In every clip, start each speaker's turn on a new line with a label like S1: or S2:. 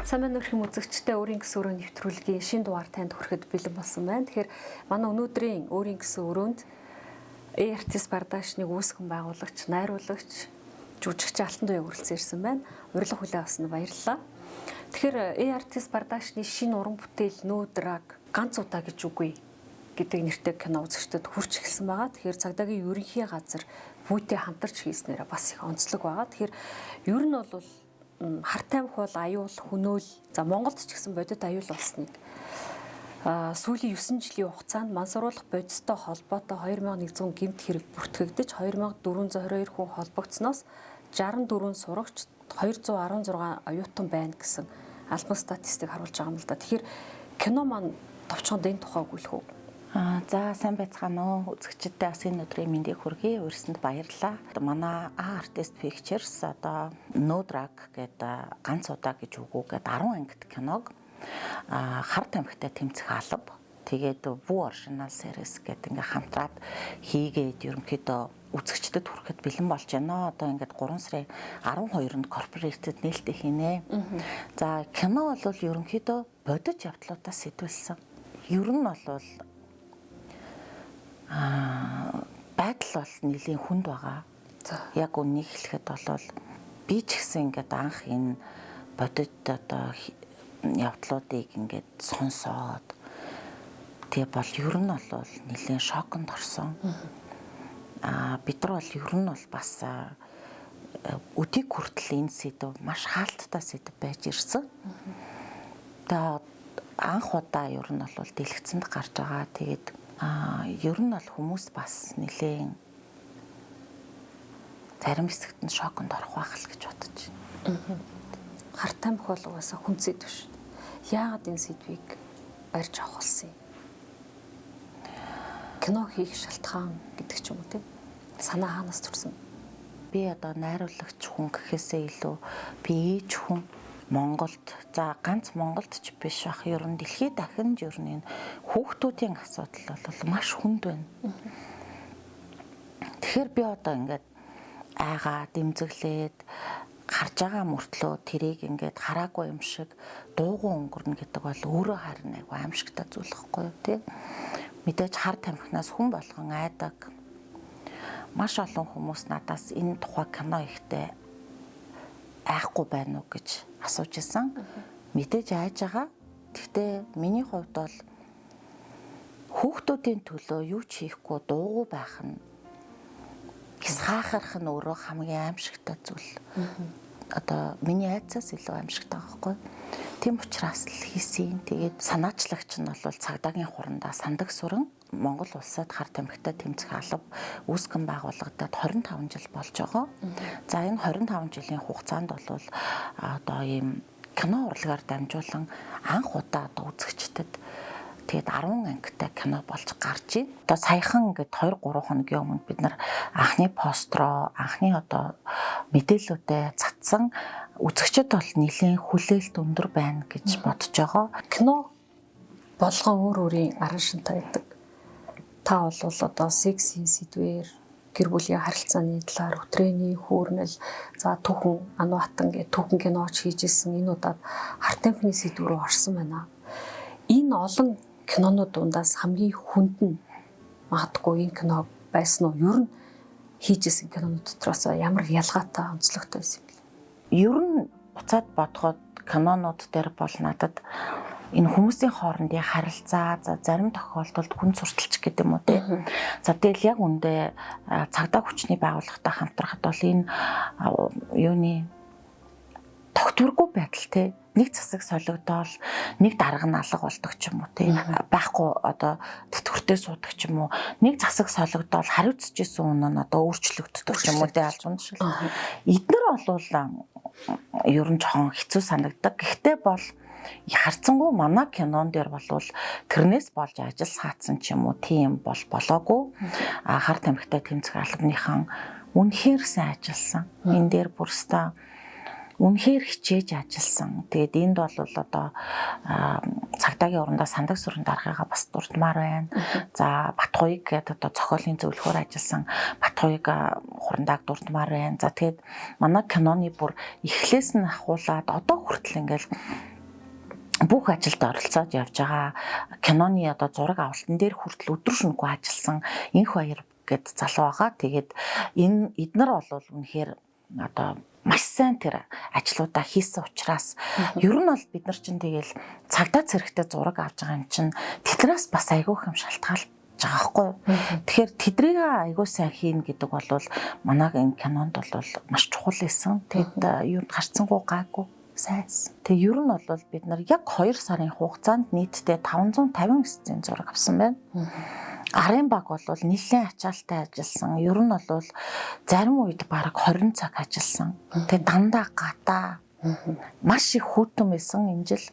S1: Сайн өнөөх юм үзэгчтэй өөрийн гэсэн өрөө нэвтрүүлгийн шинэ дугаар танд хүрэхэд бэлэн болсон байна. Тэгэхээр манай өнөөдрийн өөрийн гэсэн өрөөнд Artist Production-ыг үүсгэн байгуулагч, найруулагч, жүжигч Алтан Туяа хүрэлцэн ирсэн байна. Урилга хүлээн авсанд баярлалаа. Тэгэхээр Artist Production-ы шинэ уран бүтээл No Drug ганц удаа гэж үгүй гэдэг нэртэй кино үзэгчдэд хүрч эхэлсэн байгаа. Тэгэхээр цагдаагийн ерөнхий газар Вүүтэй хамтарч хийснээр бас их онцлог байгаа. Тэгэхээр ер нь бол харт тамхи бол аюул, хөнөөл, за Монголд ч гэсэн бодит аюул болсныг сүүлийн 9 жилийн хугацаанд мансууруулах бодистой холбоотой 2100 гэмт хэрэг бүртгэгдэж 2422 хүн холбогдсноос 64 сурагч 216 оюутан байна гэсэн албан статистик харуулж байгаа юм л да. Тэгэхээр кино маань товчхонд энэ тухай өгүүлэх үү?
S2: За сайн байцгаана уу. Үзэгчдээ бас энэ өдрийн мэндийг хүргэе. Урьсанд баярлалаа. Манай Artist Pictures одоо No Drug гэдэг ганц удаа гэж үгүй гэдэг 10 ангит киног хар тамхитай тэмцэх алба. Тэгээд Вүү Original Series гэдэг ингээ хамтраад хийгээд ерөнхийдөө үзэгчдэд хүрэхэд бэлэн болж байна. Одоо ингээд 3 сарын 12-нд корпоретэд нээлттэй хийнэ. За кино бол ерөнхийдөө бодит явдлуудаас сэтвэлсэн. Ер нь бол байдал бол нэлийн хүнд байгаа. Яг үнийг хэлэхэд бол би ч гэсэн ингээд анх энэ бодит одоо явдлуудыг ингээд сонсоод тэгээ бол ер нь бол нэлийн шоконд орсон. Бид нар бол ер нь бол бас өдийг хүртэл энэ сэдв маш хаалттай сэдв байж ирсэн. Тэгээ анх удаа ер нь бол дэлгэцэнд гарч байгаа. Тэгээд ер нь бол хүмүүс бас нэлээд зарим хэсэгт нь шоконд орох байх л гэж бодож байна.
S1: Харт тамхи бол угаасаа хүн сэдв шүү. Яагаад энэ сэдвийг барьж авах болсон юм? Кино хийх шалтгаан гэдэг ч юм уу тийм санаа хаанаас төрсөн?
S2: Би одоо найруулагч хүн гэхээсээ илүү би ээж хүн Монголд за ганц Монголд ч биш бах ер нь дэлхийд дахин ер нь энэ хүүхдүүдийн асуудал бол маш хүнд байна. Тэгэхээр би одоо ингээд айгаа дэмзэглээд харж байгаа мөртлөө тэрийг ингээд хараагүй юм шиг дуугүй өнгөрнө гэдэг бол өөрөө харин айгүй аимшигтай зүйл хэвгүй тий. Мэдээж хар тамхинаас хүн болгон айдаг. Маш олон хүмүүс надаас энэ тухай кино ихтэй айхгүй байна уу гэж асууж исэн. Мэдээж айж байгаа. Гэхдээ миний хувьд бол хүүхдүүдийн төлөө юу ч хийхгүй дуугүй байх нь хаахарх нь өөрөө хамгийн аимшигтай зүйл. Одоо миний айцаас илүү аимшигтай байхгүй. Тийм учраас л хийсэн. Тэгээд санаачлагч нь бол цагдаагийн хурандаа Сандаг сүрэн Монгол улсад хар тамхитай тэмцэх алба үүсгэн байгуулагдаад 25 жил болж байгаа. За энэ 25 жилийн хугацаанд бол одоо ийм кино урлагаар дамжуулан анх удаа одоо үзэгчдэд тэгээд 10 ангитай кино болж гарч ийн. Одоо саяхан ингээд 2-3 хоногийн өмнө бид нар анхны построо, анхны одоо мэдээллүүдээ цацсан үзэгчд бол нэлийн хүлээлт өндөр байна гэж бодож байгаа.
S1: Кино болгон өөр өөрийн аран шинтэй байдаг. Та бол одоо секси сэдвэр, гэр бүлийн харилцааны талаар өтрээний хүүрнэл, за түүхэн Ануатан гэх түүхэн киноч хийж исэн энэ удаад харт тамхины сэдв рүү орсон байна. Энэ олон кинонууд дундаас хамгийн хүнд нь магадгүй энэ кино байсан уу? Ер нь хийж исэн кинонууд дотроос ямар ялгаатай онцлогтой байсан юм бэ?
S2: Ер нь буцаад бодоход кинонууд дээр бол надад энэ хүмүүсийн хоорондын харилцаа за зарим тохиолдолд хүн сурталч гэдэг юм уу те. За тэгэл яг үндэ цагдаа хүчний байгууллагатай хамтрахад бол энэ юуны тогтворгүй байдал те. Нэг засаг солигдоол нэг дарга нь алга болдог ч юм уу те. Байхгүй одоо тэтгэвртэй суудаг ч юм уу. Нэг засаг солигдоол хариуцж исэн үнэ нь одоо өөрчлөгддөг ч юм уу те алж уншил. Эднэр бол ер нь жоохон хэцүү санагддаг. Гэхдээ бол харцсангүй манай кинон дээр бол тэрнээс болж ажил саацсан ч юм уу тийм бол болоогүй. Хар тамхитай тэмцэх албаныхан үнэхээр сайн ажилласан. Энэ дээр бүрстэ үнэхээр хичээж ажилласан. Тэгээд энд бол одоо цагдаагийн урандаа Сандаг сүрэн даргыгаа бас дурдмаар байна. За Батхуйг гэдэг одоо зохиолын зөвлөхөөр ажилласан Батхуйг хурандааг дурдмаар байна. За тэгээд манай киноны бүр эхлээс нь ахуулаад одоо хүртэл ингээл бүх ажилд оролцоод явж байгаа киноны одоо зураг авалтан дээр хүртэл өдөр шөнөгүй ажилласан Инх Баяр гэд залуу байгаа. Тэгээд эднэр бол үнэхээр одоо маш сайн тэр ажлуудаа хийсэн учраас ер нь бол бид нар чинь тэгэл цагдаа цэрэгтэй зураг авч байгаа юм чинь тэднээс бас айгүйх юм шалтгаалж байгаа байхгүй юу. Тэгэхээр тэдрийг айгүй сайн хийн гэдэг бол манайгийн кинонд бол маш чухал байсан. Тэгэд юу гарцсангүй гаагүй сайс. Тэгээ ер нь бол бид нар яг 2 сарын хугацаанд нийтдээ 550 сцен зураг авсан байна. Арын баг бол нэлээд ачаалтай ажилласан. Ер нь бол зарим үед бараг 20 цаг ажилласан. Тэгээ дандаа гатаа маш их хүйтэн байсан энэ жил.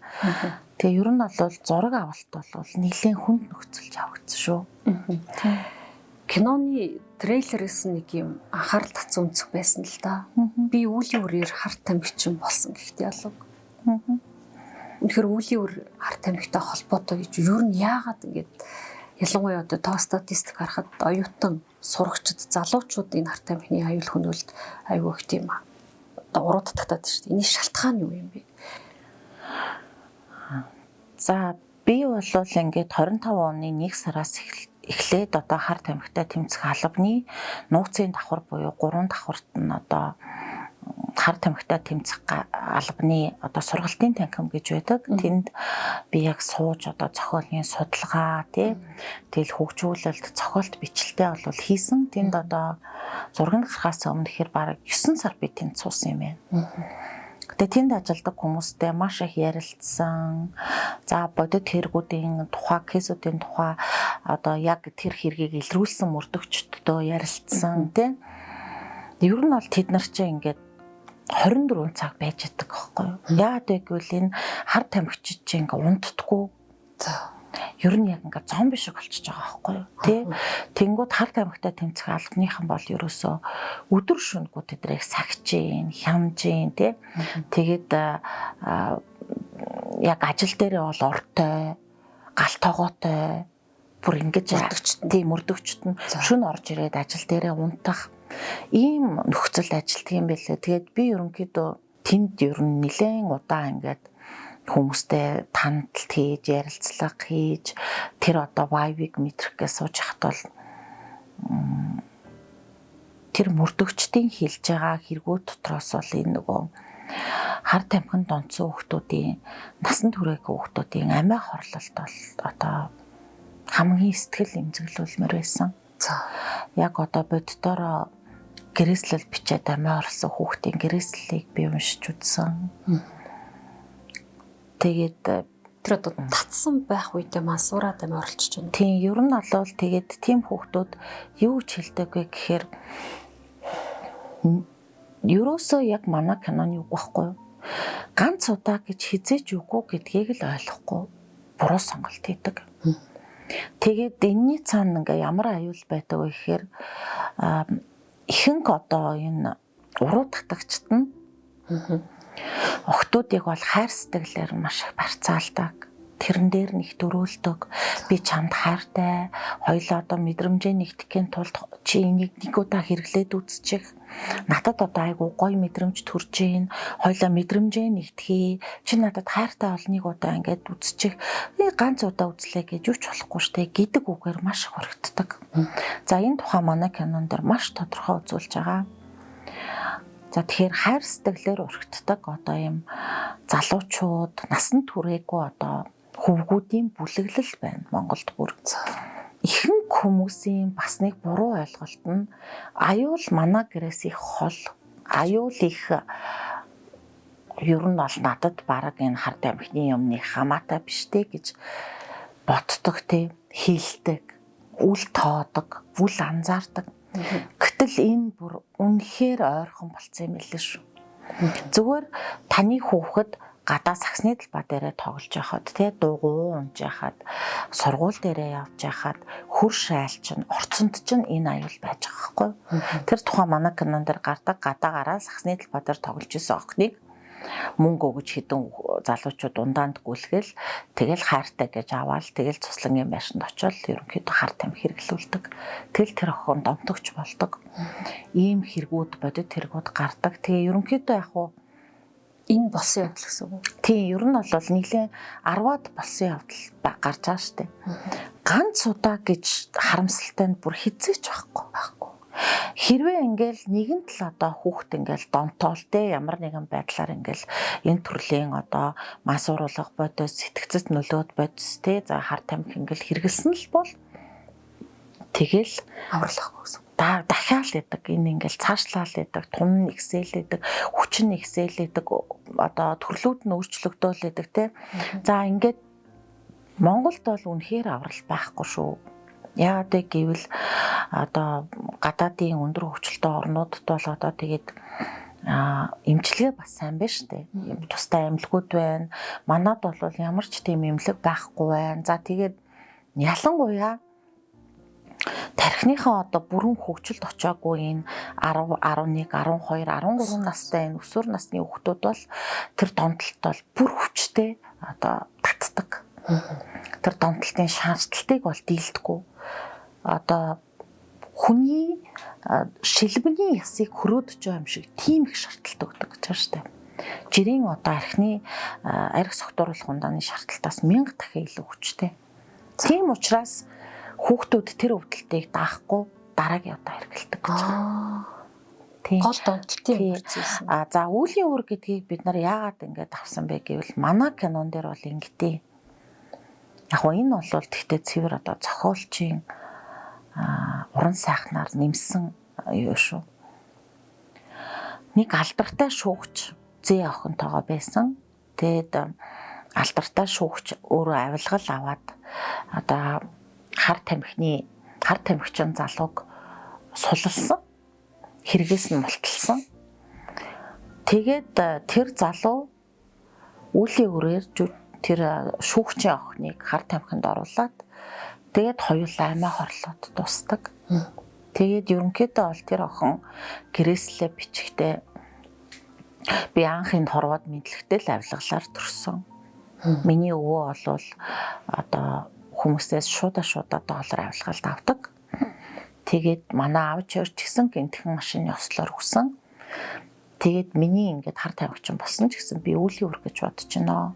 S2: Тэгээ ер нь бол зураг авалт бол нэлээд хүнд нөхцөлж явагдсан шүү.
S1: Киноны трейлерээс нэг юм анхаарал татсан өнцөг байсан л да. Би үлийн үрээр харт тамхичин болсон гэхдээ ялуу. Үнэхээр үлийн үр харт тамхитай холбоотой гэж ер нь яагаад ингэж ялангуяа одоо тоо статистик харахад оюутан сурагчид залуучууд энэ харт тамхины аюул хөнөөлт аюул их тийм одоо уруудтагтаад шүү дээ. Эний шалтгаан юу юм бэ?
S2: За би бол ингээд 25 оны 1 сараас эхлээд одоо харт тамхитай тэмцэх албаны нууцын давхар буюу 3 давхарт нь одоо харт тамхитай тэмцэх албаны одоо сургалтын танхим гэж байдаг. Тэнд би яг сууж одоо зохиолын судалгаа тэгэл хөгжүүлэлт зохиолт бичлэлтэй бол хийсэн. Тэнд одоо зураг гарахаас өмнө ихэр бараг 9 сар би тэнд суусан юм байна. Тэгээ тэнд ажилладаг хүмүүстэй маш их ярилцсан. За бодит хэрэгүүдийн тухай, кейсүүдийн тухай одоо яг тэр хэргийг илрүүлсэн мөрдөгчдөө ярилцсан тий. Ер нь бол тэд нар чинь ингээд 24 цаг байж идэг байхгүй юу? Яагаад вэ гэвэл энэ харт тамхичид чинь ингээд унтдаггүй. За ер нь яг ингээд зомби шиг болчихж байгаа байхгүй юу? Тий. Тэнгүүд харт тамхитай тэмцэх албаныхан бол ерөөсөө өдөр шөнөгүй тэдрийг сагчийн, хямжийн тий. Тэгээд яг ажил дээрээ бол ортой, галтоогоотой бүр ингэж мөрдөгчт нь шөнө орж ирээд ажил дээрээ унтах ийм нөхцөлд ажилтдаг юм байлээ. Тэгээд би ерөнхийдөө тэнд ер нь нэлээд удаан ингээд хүмүүстэй танилцалт хийж, ярилцлага хийж тэр одоо vibe-ыг мэдрэх гэж сууж хат бол тэр мөрдөгчдийн хэлж байгаа хэрэгүүд дотроос бол энэ нөгөө харт тамхинд онцсон хүмүүсийн насан туршийн хүмүүсийн амиа хорлолт бол одоо хамгийн сэтгэл эмзэглүүлмээр байсан. Яг одоо боддороо гэрээслэл бичээд амиа орлсон хүүхдийн гэрээслэлийг би уншиж үзсэн. Тэгээд
S1: тэр одоо татсан байх үедээ мансуураад амиа орлчиж байна.
S2: Тийм, ер нь бол тэгээд тийм хүүхдүүд юу гэж хэлдэг вэ гэхээр ерөөсөө яг манай киноны үг байхгүй юу? Ганц удаа гэж хизээч үгүй гэдгийг л ойлгохгүй буруу сонголт хийдэг. Тэгээд энэний цаана ингээ ямар аюул байдаг вэ гэхээр ихэнх одоо энэ уруу татагчд нь охтуудыг бол хайр сэтгэлээр маш их барьцаалдаг. Тэрэн дээр нэг дөрөөлдөг. Би чамд хайртай. Хоёлоо одоо мэдрэмжээ нэгтгэхийн тулд чи энийг нэг удаа хэрэглээд үзчих. Надад одоо айгу гоё мэдрэмж төрж гин. Хоёлоо мэдрэмжээ нэгтгэе. Чи надад хайртай бол нэг удаа ингээд үзчих. Ганц удаа үзлээ гэж юу ч болохгүй штэ гэдэг үгээр маш их хоригддаг. За энэ тухай манай кинон дээр маш тодорхой үзүүлж байгаа. За тэгэхээр хайр сэтгэлээр өргөддөг одоо юм залуучууд насан туршаагүй одоо хөвгүүдийн бүлэглэл байна Монголд бүр. Ихэнх хүмүүсийн бас нэг буруу ойлголт нь аюул манай гэрээс их хол, аюул их ер нь бол надад бараг энэ харт тамхины юмны хамаатай биш дээ гэж боддог тий, хийлдэг, үл тоодог, үл анзаардаг. Гэтэл энэ бүр үнэхээр ойрхон болцсон юм билээ шүү. Зүгээр таны хүүхэд гадаа сагсны талбай дээрээ тоглож байхад тий дугуй унж байхад сургууль дээрээ явж байхад хөрш айлчин орцонд чинь энэ аюул байж байгаа байхгүй. Тэр тухайн манай кинон дээр гардаг гадаагаараа сагсны талбай дээр тоглож исэн охиныг мөнгө өгж хідэн залуучууд ундаанд гүйлгээл тэгэл хайртай гэж аваад тэгэл цуслангийн байшинд очиод ерөнхийдөө харт тамхи хэрэглүүлдэг. Тэгэл тэр охин домтогч болдог. Ийм хэрэгүүд бодит хэрэгүүд гардаг. Тэгээ ерөнхийдөө яг уу
S1: Энэ болсон явдал гэсэн үг.
S2: Тийм, ер нь бол нийлээ 10-аад болсон явдал гарч байгаа штэ. Ганц удаа гэж харамсалтай нь бүр хизээч байхгүй. Хэрвээ ингээл нэгэн тал одоо хүүхд ингээл донтоол те ямар нэгэн байдлаар ингээл энэ төрлийн одоо мас уруулах бодис, сэтгцэд нөлөөд бодис те за хар тамхи ингээл хэрэгэлсэн л бол тэгэл
S1: Авралахгүй гэсэн.
S2: дахиад идэг энэ ингээл цаашлаал идэг, тун нэгсэлэдэг, хүчин нэгсэлэдэг одоо төрлүүд нь өөрчлөгдөөл идэг те. За ингээд Монголд бол үнэхээр аврал байхгүй шүү. Яагаад гэвэл одоо гадаадын өндөр хөгжилтэй орнуудад бол одоо тэгээд эмчилгээ бас сайн байна шүү дээ. Тустай эмнэлгүүд байна. Манад бол ямар ч тийм эмнэлэг байхгүй байна. За тэгээд ялангуяа тархиныхаа одоо бүрэн хөгжилд очиагүй энэ 10, 11, 12, 13 настай энэ өсвөр насны хүүхдүүд бол тэр донтолт бол бүр хүчтэй одоо татдаг. Тэр донтолтын шаардлагыг бол дийлдэхгүй. Одоо хүний шилбэний ясыг хөрөөдөж байгаа юм шиг тийм их шаардлагатай өгдөг гэж байна шүү дээ. Жирийн одоо архины арх согтууруулах ундааны шаардлагатаас 1000 дахин илүү хүчтэй. Тийм учраас хүүхдүүд тэр өвдөлтийг даахгүй дараагийн удаа хэрэгэлдэг гэж байна. Тийм.
S1: Гол донтолтын процесс.
S2: За үеийн өр гэдгийг бид нар яагаад ингэж авсан бэ гэвэл манай кинон дээр бол ингэдэй. Яг энэ бол тэгтээ цэвэр одоо зохиолчийн уран сайхнаар нэмсэн юу шүү. Нэг алдартай шүүгч Зээ охинтойгоо байсан. Тэгэд алдартай шүүгч өөрөө авилгал аваад одоо хар тамхичин залууг суллсан. Хэрэгээс нь мулталсан. Тэгээд тэр залуу үеийн үрээр тэр шүүгчийн охиныг хар тамхинд оруулаад тэгээд хоёулаа амиа хорлоод дуустдаг. Тэгээд ерөнхийдөө бол тэр охин гэрээслээ бичгтээ би анхын хорвоод мэдлэгтэй л авилгалаар төрсөн. Миний өвөө бол одоо хүмүүсээс шуудаа доолар авилгалд авдаг. Тэгээд манай аав ч гэсэн гинтхэн машины ослоор өгсөн. Тэгээд миний ингээд хар тамхичин болсон ч гэсэн би үеийн үр гэж бодож байна.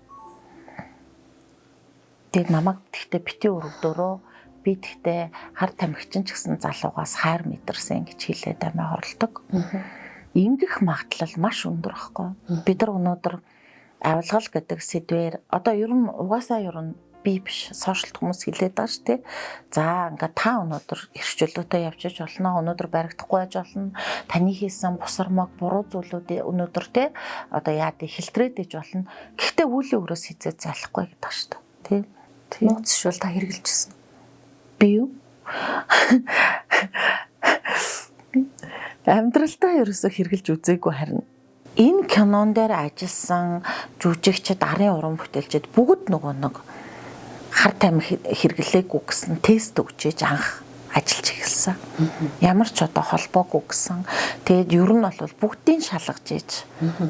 S2: Тэгээд намайг тэгтээ бити өрөвдөрөө би тэгтээ хар тамхичин ч гэсэн залуугаас хайр мэдэрсэн гэж хэлээд амиа хорлдог. Ингэх магадлал маш өндөр байхгүй. Бид нар өнөөдөр авилгал гэдэг сэдвээр одоо ер нь угаасаа би биш сошиалт хүмүүс хэлээд байгаа шүү дээ. За ингээд та өнөөдөр эрхчлөлтөд явчих болно. Өнөөдөр баригдахгүй байж болно. Таны хийсэн бусармаг буруу зүйлүүд өнөөдөр те одоо яад хэлтрээд иж болно. Гэхдээ үеийн өрөөс хизээ залахгүй гэдэг шүү дээ. Тийм.
S1: Нууц шул та хэрэгжилжсэн.
S2: Би юу? Амьдралдаа ерөөсө хэрэгжилж үзээгүй харин энэ кинон дээр ажилласан жүжигчид, арын уран бүтээлчид бүгд нөгөө нэг хар тамхи хэрэглээгүй гэсэн тест өгчээж анх ажиллаж эхэлсэн. Ямар ч одоо холбоогүй гэсэн. Тэгээд ер нь бол бүгдийг шалгаж ийж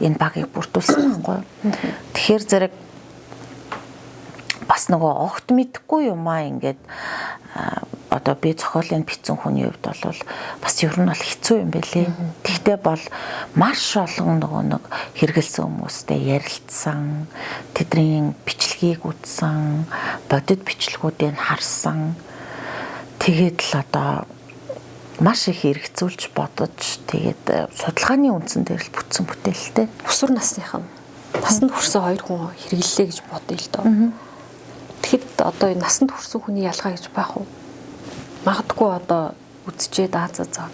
S2: энэ багийг бүрдүүлсэн байхгүй. Тэгэхээр зэрэг бас нөгөө огт мэдхгүй юм ингээд одоо би зохиолын бичсэн хүний хувьд бол бас ер нь бол хэцүү юм байлээ. Тэгтээ бол маш олон нөгөө нэг хэрэгэлсэн хүмүүстэй ярилцсан, тэдний бичлэгийг үзсэн, бодит бичлэгүүдийг харсан. Тэгээд л одоо маш их эргцүүлж бодож тэгээд судалгааны үндсэн дээр л бүтсэн бүтээлтэй.
S1: Өсвөр насныхан насанд хүрсэн хоёр хүн хэрэглэлээ гэж бодъё л доо. Тэгэхэд одоо энэ насанд хүрсэн хүний ялгаа гэж байх уу? Магадгүй одоо үзчээд за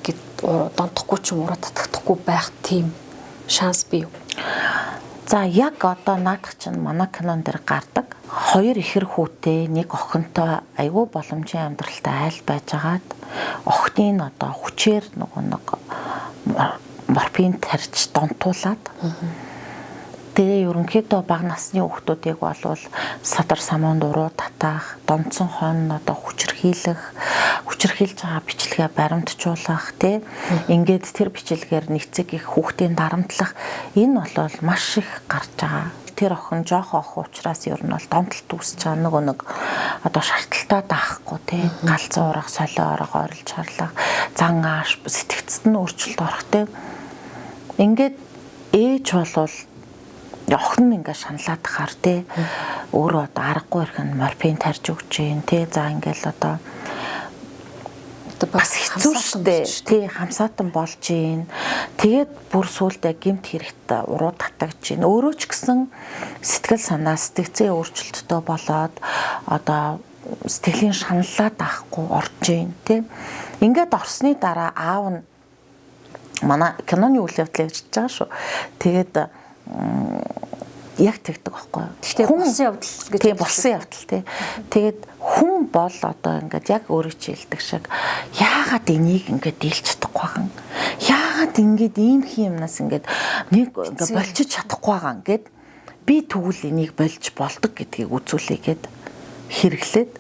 S1: гэд донтохгүй ч ураа татагдахгүй байх тийм шанс бий юу?
S2: За яг одоо наадах чинь манай кинон дээр гардаг. Хоёр ихэр хүүтэй нэг охинтой айгүй боломжийн амьдралтай айл байжгаад охины нь одоо хүчээр нэг морфин тарьж донтуулаад тэгээ ерөнхийдөө бага насны хүүхдүүдийг болвол садар самуунд уруу татах, донцсон хойно одоо хүчирхийлж байгаа бичлэгээ баримтжуулах тий. Ингээд тэр бичлэгээр нэгцэг их хүүхдийн дарамтлах энэ бол маш их гарч байгаа. Тэр охин жоох охин учраас ер нь бол донтолт үүсэж байгаа нэг одоо шаардлагатай даахгүй тий. Галзуу урах, солио орох, ойрлж харлах, зан ааш, сэтгцэд нь өөрчлөлт орох тий. Ингээд ээж болвол охин нь ингээ шаналаад хаар те өөрөө одоо аргагүй ирхэн морфин тарж өгч जैन те за ингээл одоо бас хэцүү штэ тий хамсаатан болж जैन тэгээд бүр сүулдэ гэмт хэрэгт уруу татагж जैन өөрөө ч гэсэн сэтгэл санаа сэтгцээ өөрчлөлттэй болоод одоо сэтгэлийн шаналлаад авахгүй орж जैन тий ингээд орсны дараа аав нь манай киноны үйл явдлыг хийж байгаа шүү тэгээд яг тэгдэг байхгүй юу.
S1: Гэхдээ болсон явдал гэж
S2: тий болсон явдал тий. Тэгээд хүн бол одоо ингээд яг өөрөө хэлдэг шиг яагаад энийг ингээд дийлж чадахгүй байгаа юм. Яагаад ингээд ийм юмнаас ингээд нэг ингээд болчих чадахгүй байгаа юм гэд би тэгвэл энийг болж болдог гэдгийг үзүүлээгээд хэрэглээд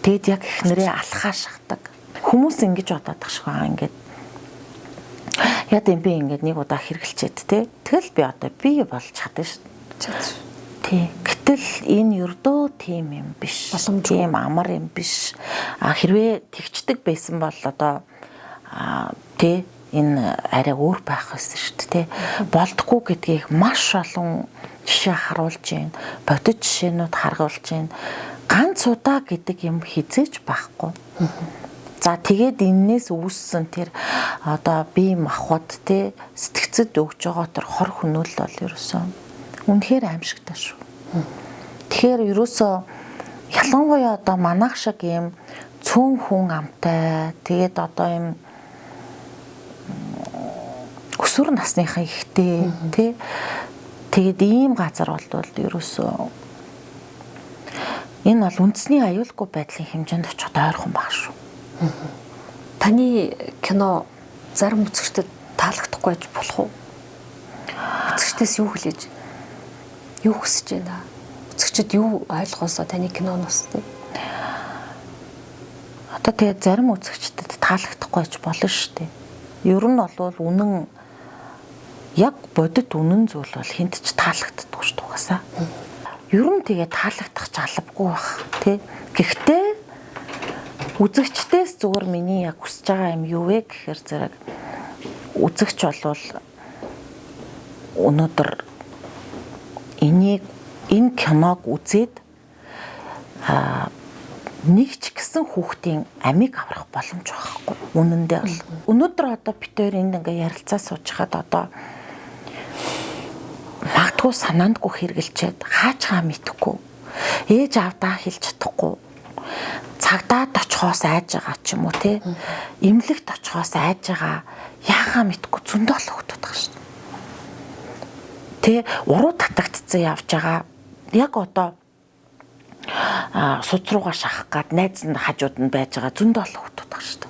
S2: тэгэд яг ихнэрээ алхаа шахдаг. Хүмүүс ингэж бодоод тах шиг байгаа ингээд яа гэм би ингээд нэг удаа хэрэглчихэд тий. Тэгэл би одоо би болж чадсан шүү. Тий. Гэтэл энэ ердөө тийм юм биш. Тийм амар юм биш. Хэрвээ тэгчдэг байсан бол одоо тий энэ арай өөр байх байсан шүү дээ тий. Болдохгүй гэдгийг маш олон жишээ харуулж байна. Бодит жишээнүүд харгуулж байна. Ганц удаа гэдэг юм хизээж байхгүй. За тэгээд энээс үүссэн тэр одоо бие махбод тий сэтгцэд өгж байгаа тэр хор хөнөөл бол ерөөсөө үнэхээр аимшигтай шүү. Тэгэхээр ерөөсөө ялангуяа одоо манайх шиг юм цөөн хүн амтай тэгээд одоо юм өсвөр насныхаа ихтэй тий тэгээд ийм газар болвол ерөөсөө энэ бол үндэсний аюулгүй байдлын хэмжээнд очиход ойрхон баг шүү.
S1: Таны кино зарим үзэгчдэд таалагдахгүй байж болох уу? Үзэгчдээс юу хүлээж? Юу хүсэж байна? Үзэгчид юу ойлгосоо таны киноноос тий?
S2: Одоо тэгээ зарим үзэгчдэд таалагдахгүй байж болно шүү дээ. Ер нь бол үнэн яг бодит үнэн зүйл бол хинт ч таалагддаггүй шүү дугасаа. Ер нь тэгээ таалагдах жалбгүй бах тий. Гэхдээ үзэгчдээс зүгээр миний яг хүсэж байгаа юм юу вэ гэхээр зэрэг үзэгч болвол өнөөдөр энэ киног үзээд нэг ч гэсэн хүүхдийн амийг аврах боломж байхгүй. Үнэндээ бол өнөөдөр одоо бид хоёр энд ингээ ярилцаа сууж хаад одоо магадгүй санаандгүй хэрглчээд хаачгаа мэдхгүй ээж авдаа хэлж чадахгүй цагдаад очихоос айж байгаа ч юм уу те эмнэлэгт очихоос айж байгаа яахаа мэдхгүй зөндөө л хөвгдөд байгаа шүү. Тэ уруу татагдцсан явж байгаа яг одоо суц руугаа шахах гад найз нь хажууд нь байж байгаа зөндөө л хөвгдөд байгаа шүү.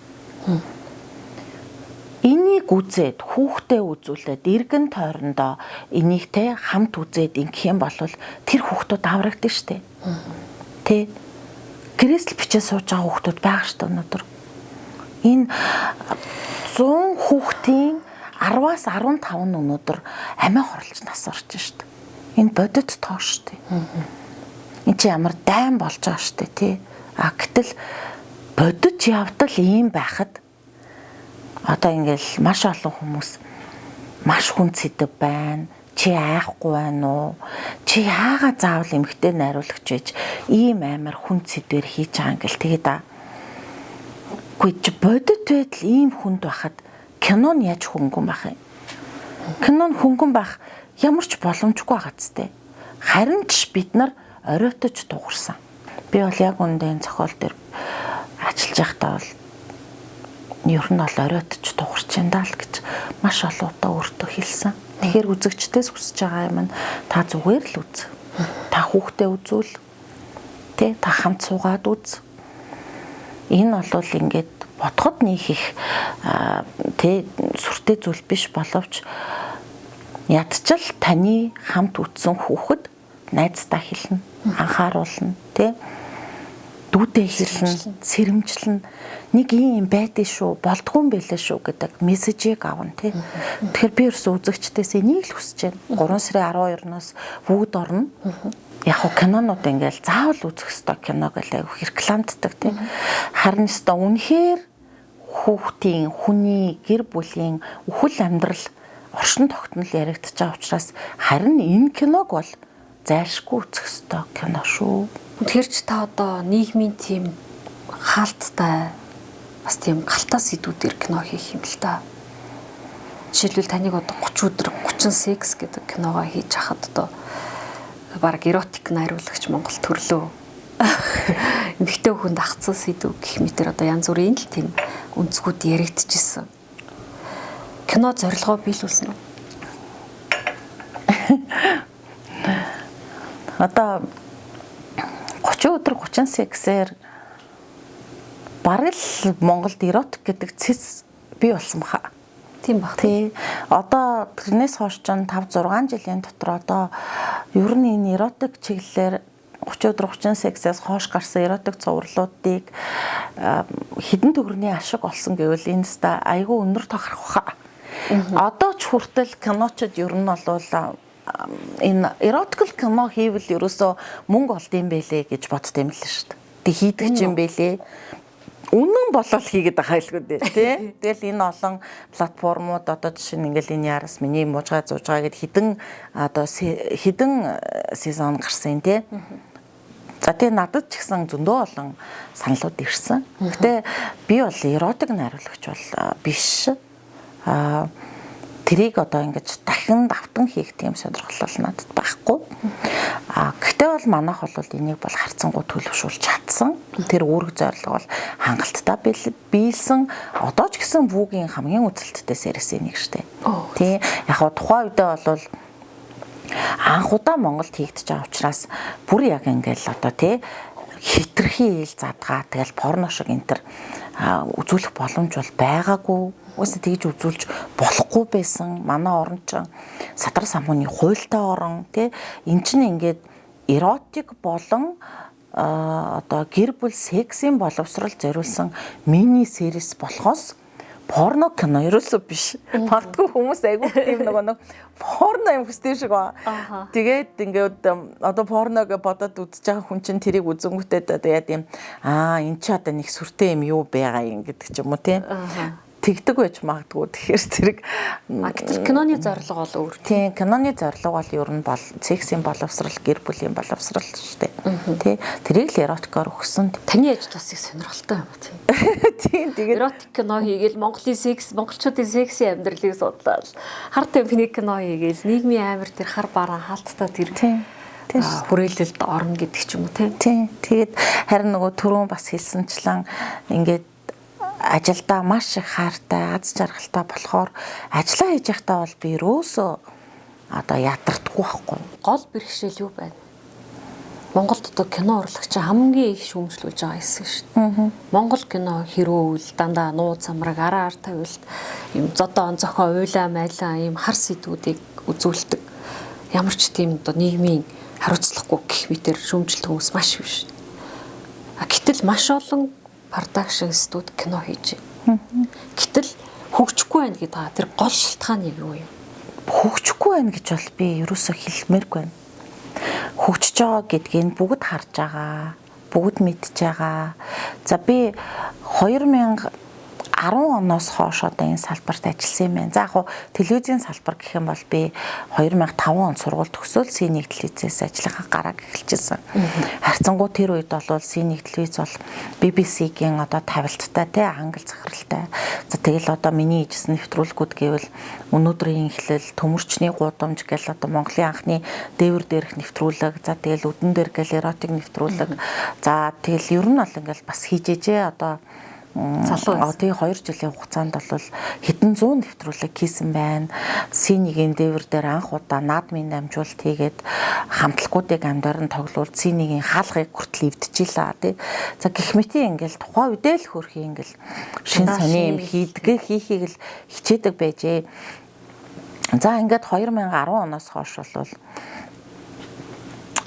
S2: Энийг үзээд хүүхдээ үзүүлээд эргэн тойрондоо энийг те хамт үзээд ингэх юм бол тэр хүүхдүүд аврагдана шүү. Тэ гэрээсэл бичээ сууж байгаа хүүхдүүд байгаа шүү өнөөдөр. Энэ 100 хүүхдийн 10-аас 15 нь өнөөдөр амиа хорлож нас орж шүү. Энэ бодит тоо шүү. Энд чи ямар дайм болж байгаа шүү тий. Гэтэл бодит явдал ийм байхад одоо ингээл маш олон хүмүүс маш хүн сэдэв байна. Чи айхгүй байна уу? Чи яагаад заавал эмэгтэй найруулагч байж ийм амар хүн сэдвэр хийж байгаа ингээл тэгээд үгүй чи бодит байдал ийм хүнд байхад кинон яаж хөнгөн байх юм? Кинон хөнгөн байх ямар ч боломжгүй байгаа зү. Харин ч бид нар оройтож дуурсан. Би бол яг үндэ энэ зохиол дээр ажиллаж байхдаа бол ер нь бол оройтож дуурч энэ даа л гэж маш олон удаа өөртөө хэлсэн. Тэгэхээр үзэгчдээс хүсэж байгаа юм нь та зүгээр л үз. Та хүүхдээ үзүүл. Тэ та хамт суугаад үз. Энэ бол ингээд бодоход нэг их тэ сүртэй зүйл биш боловч ядчил таны хамт үтсэн хүүхэд найздаа хэлнэ, анхааруулна, тэ дүүтэй хэлнэ, сэрэмжлэн нэг юм байдээ шүү, болдгүй юм байлээ шүү гэдэг мессежийг авна тий. Тэгэхээр би ерөөсөө үзэгчдээс энийг л хүсэж байна. 3 сарын 12-наас бүгд орно. Яг хөө кинонууд ингээл заавал үзэх ёстой кино гэлээ рекламддаг тий. Харин өстой үнэхээр хүүхдийн, хүний, гэр бүлийн үхэл амьдрал оршин тогтнол яригдчих байгаа учраас харин энэ киног бол зайлшгүй үзэх ёстой кино шүү.
S1: Тэр ч та одоо нийгмийн тийм хаалттай бас тийм галтаа сэдвүүдээр кино хийх юм л та. Жишээлбэл таныг одоо 30 өдөр 30 секс гэдэг киногоо хийж хахад одоо бараг эротик найруулагч Монгол төрлөө эмэгтэй хүнд ахцсан сэдв гэх мэтэр одоо янз бүрийн л тийм өнцгүүд яригдчихсэн. Кино зорилгоо биелүүлсэн үү?
S2: Одоо 30 өдөр 30 сексээр бараг л Монголд эротик гэдэг цэц бий болсон баха.
S1: Тийм баг.
S2: Тий. Одоо тэрнээс хойш ч 5 6 жилийн дотор одоо ер нь энэ эротик чиглэлээр 30 өдөр 30 сексээс хойш гарсан эротик цувралуудыг хідэн төгрөгийн ашиг олсон гэвэл энэ ста айгүй өндөр тохирох баха. Одоо ч хүртэл киночод ер нь бол энэ эротик кино хийвэл ерөөсөө мөнгө олд юм бэлээ гэж бодд юм л шүү дээ. Тэг хийдэг юм бэлээ. Үнэн болол хийгээд байгаа хэлгүй дээ тий. Тэгэл энэ олон платформуд одоо жишээ нь ингээл энэ яраас миний мужгаа зуужгаа гэд хідэн сезон гарсан тий. За тэгээ надад ч гэсэн зөндөө олон саналууд ирсэн. Гэтэ би бол эротик найруулагч бол биш. Тэрийг одоо ингэж дахин давтан хийх тийм сонирхол надад байхгүй. Гэхдээ бол манайх бол энийг бол харцангуй төлөвшүүлж чадсан. Тэр үүрэг зорилго бол хангалттай биелсэн. Одоо ч гэсэн Вүүгийн хамгийн үзэлттэй сериэс нэг штэ. Тий. Яг хаа тухайн үедээ бол анхудаа Монголд хийгдэж байгаа учраас бүр яг ингээл одоо тий хитрхи ил задгаа тэгэл порно шиг энтер үзүүлэх боломж бол байгаагүй. Үгүй тэгж үзүүлж болохгүй байсан. Манай орон чинь садар самхууны хуультай орон тий эн чинь ингээд эротик болон одоо гэр бүл сексийн боловсрол зориулсан мини сериэс болохоос порно кино ерөөсөө биш. Магадгүй хүмүүс айгүй тийм нэг порно юм хүсдэг шиг ба. Тэгээд ингээд одоо порног бодоод үзэж байгаа хүн чинь тэрийг үзэнгүүтээ одоо яа тийм эн чи одоо нэг сүртэй юм юу байгаа юм гэдэг ч юм уу тийм. Тэгдэг байж магадгүй. Тэгэхээр зэрэг
S1: киноны зорилго бол өөр.
S2: Тийм, киноны зорилго бол ер нь бол сексийн боловсрал, гэр бүлийн боловсрал шүү дээ. Тий. Тэрийг л эротикоор өгсөн.
S1: Таны ажил бас их сонирхолтой юм тийм.
S2: Тийм, тэгээд
S1: эротик кино хийгээл монголчуудын сексийн амьдралыг судлаад хар темпний кино хийгээл нийгмийн амир тэр хар бараан хаалттай тэр хүрээлэлд орно гэдэг ч юм уу тийм.
S2: Тийм. Тэгээд харин нөгөө түрүүн бас хэлсэнчлэн ингээд ажилдаа маш их хаартай, аз жаргалтай болохоор ажиллаа хийж байхдаа бол би ерөөсөө одоо ядардаггүй байхгүй.
S1: Гол бэрхшээл юу байна? Монголд одоо кино урлагч хамгийн их шүүмжлүүлж байгаа хэсэг шүү дээ. Монгол кино хэрүүл дандаа нууц самраг араар тавилт юм зодон зохион уйлаа майлаа юм хар сэдвүүдийг үзүүлдэг. Ямар ч тийм одоо нийгмийн хариуцлагагүй гэх мэтэр шүүмжилдэг хүмүүс маш биш. Гэтэл маш олон продакшн студ кино хийж байна. Гэтэл хөгжихгүй байна гэдэг тэр гол шалтгаан нь юу юм?
S2: Хөгжихгүй байна гэж бол би ерөөсөө хэлмээргүй байна. Хөгжиж байгаа гэдгийг бүгд харж байгаа, бүгд мэдж байгаа. За би 2010 оноос хойш одоо энэ салбарт ажилласан юм байна. За яг хуу телевизийн салбар гэх юм бол би 2005 он сургууль төгсөөл Синий телевизээс ажиллахаа гараг эхэлчихсэн. Харцангуй тэр үед бол Синий телевиз бол BBC-гийн одоо тавилттай тий англи захиралтай. За тэгэл одоо миний хийжсэн нэвтрүүлгүүд гэвэл өнөөдрийн эхлэл төмөрчний гудамж гэл одоо Монголын анхны дээвэр дээрх нэвтрүүлэг. За тэгэл өдөн дээр гэл эротик нэвтрүүлэг. За тэгэл ер нь бол ингээл бас хийжээжээ одоо залуу тий 2 жилийн хугацаанд бол хэдэн зуун нэвтрүүлэг хийсэн байна. Синигийн дээвэр дээр анх удаа наадмын намжуулалт хийгээд хамтлагуудыг амдаар нь тоглуулж Синигийн хаалгыг хүртэл эвдчихлаа тий. За гэх мэтийн ингээл тухайн үедээ л хөрхий ингээл шин сони юм хийхийг л хичээдэг байжээ. За ингээд 2010 оноос хойш бол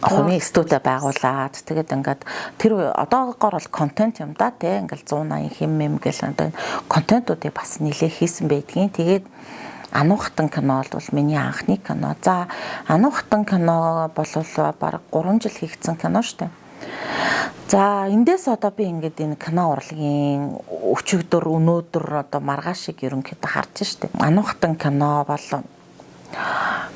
S2: хувийн студид байгуулад тэгээд ингээд тэр одоогоор бол контент юм да тий ингээл 180 хэм гэл одоо контентуудыг бас нэлээ хийсэн байдгийн. Тэгээд Ануухтан кино бол миний анхны кино. За Ануухтан кино бол баг 3 жил хийгдсэн кино шүү дээ. За эндээс одоо би ингээд энэ кино урлагийн өчигдөр өнөөдөр одоо маргааш шиг ерөнхийдөө харж штэ. Ануухтан кино бол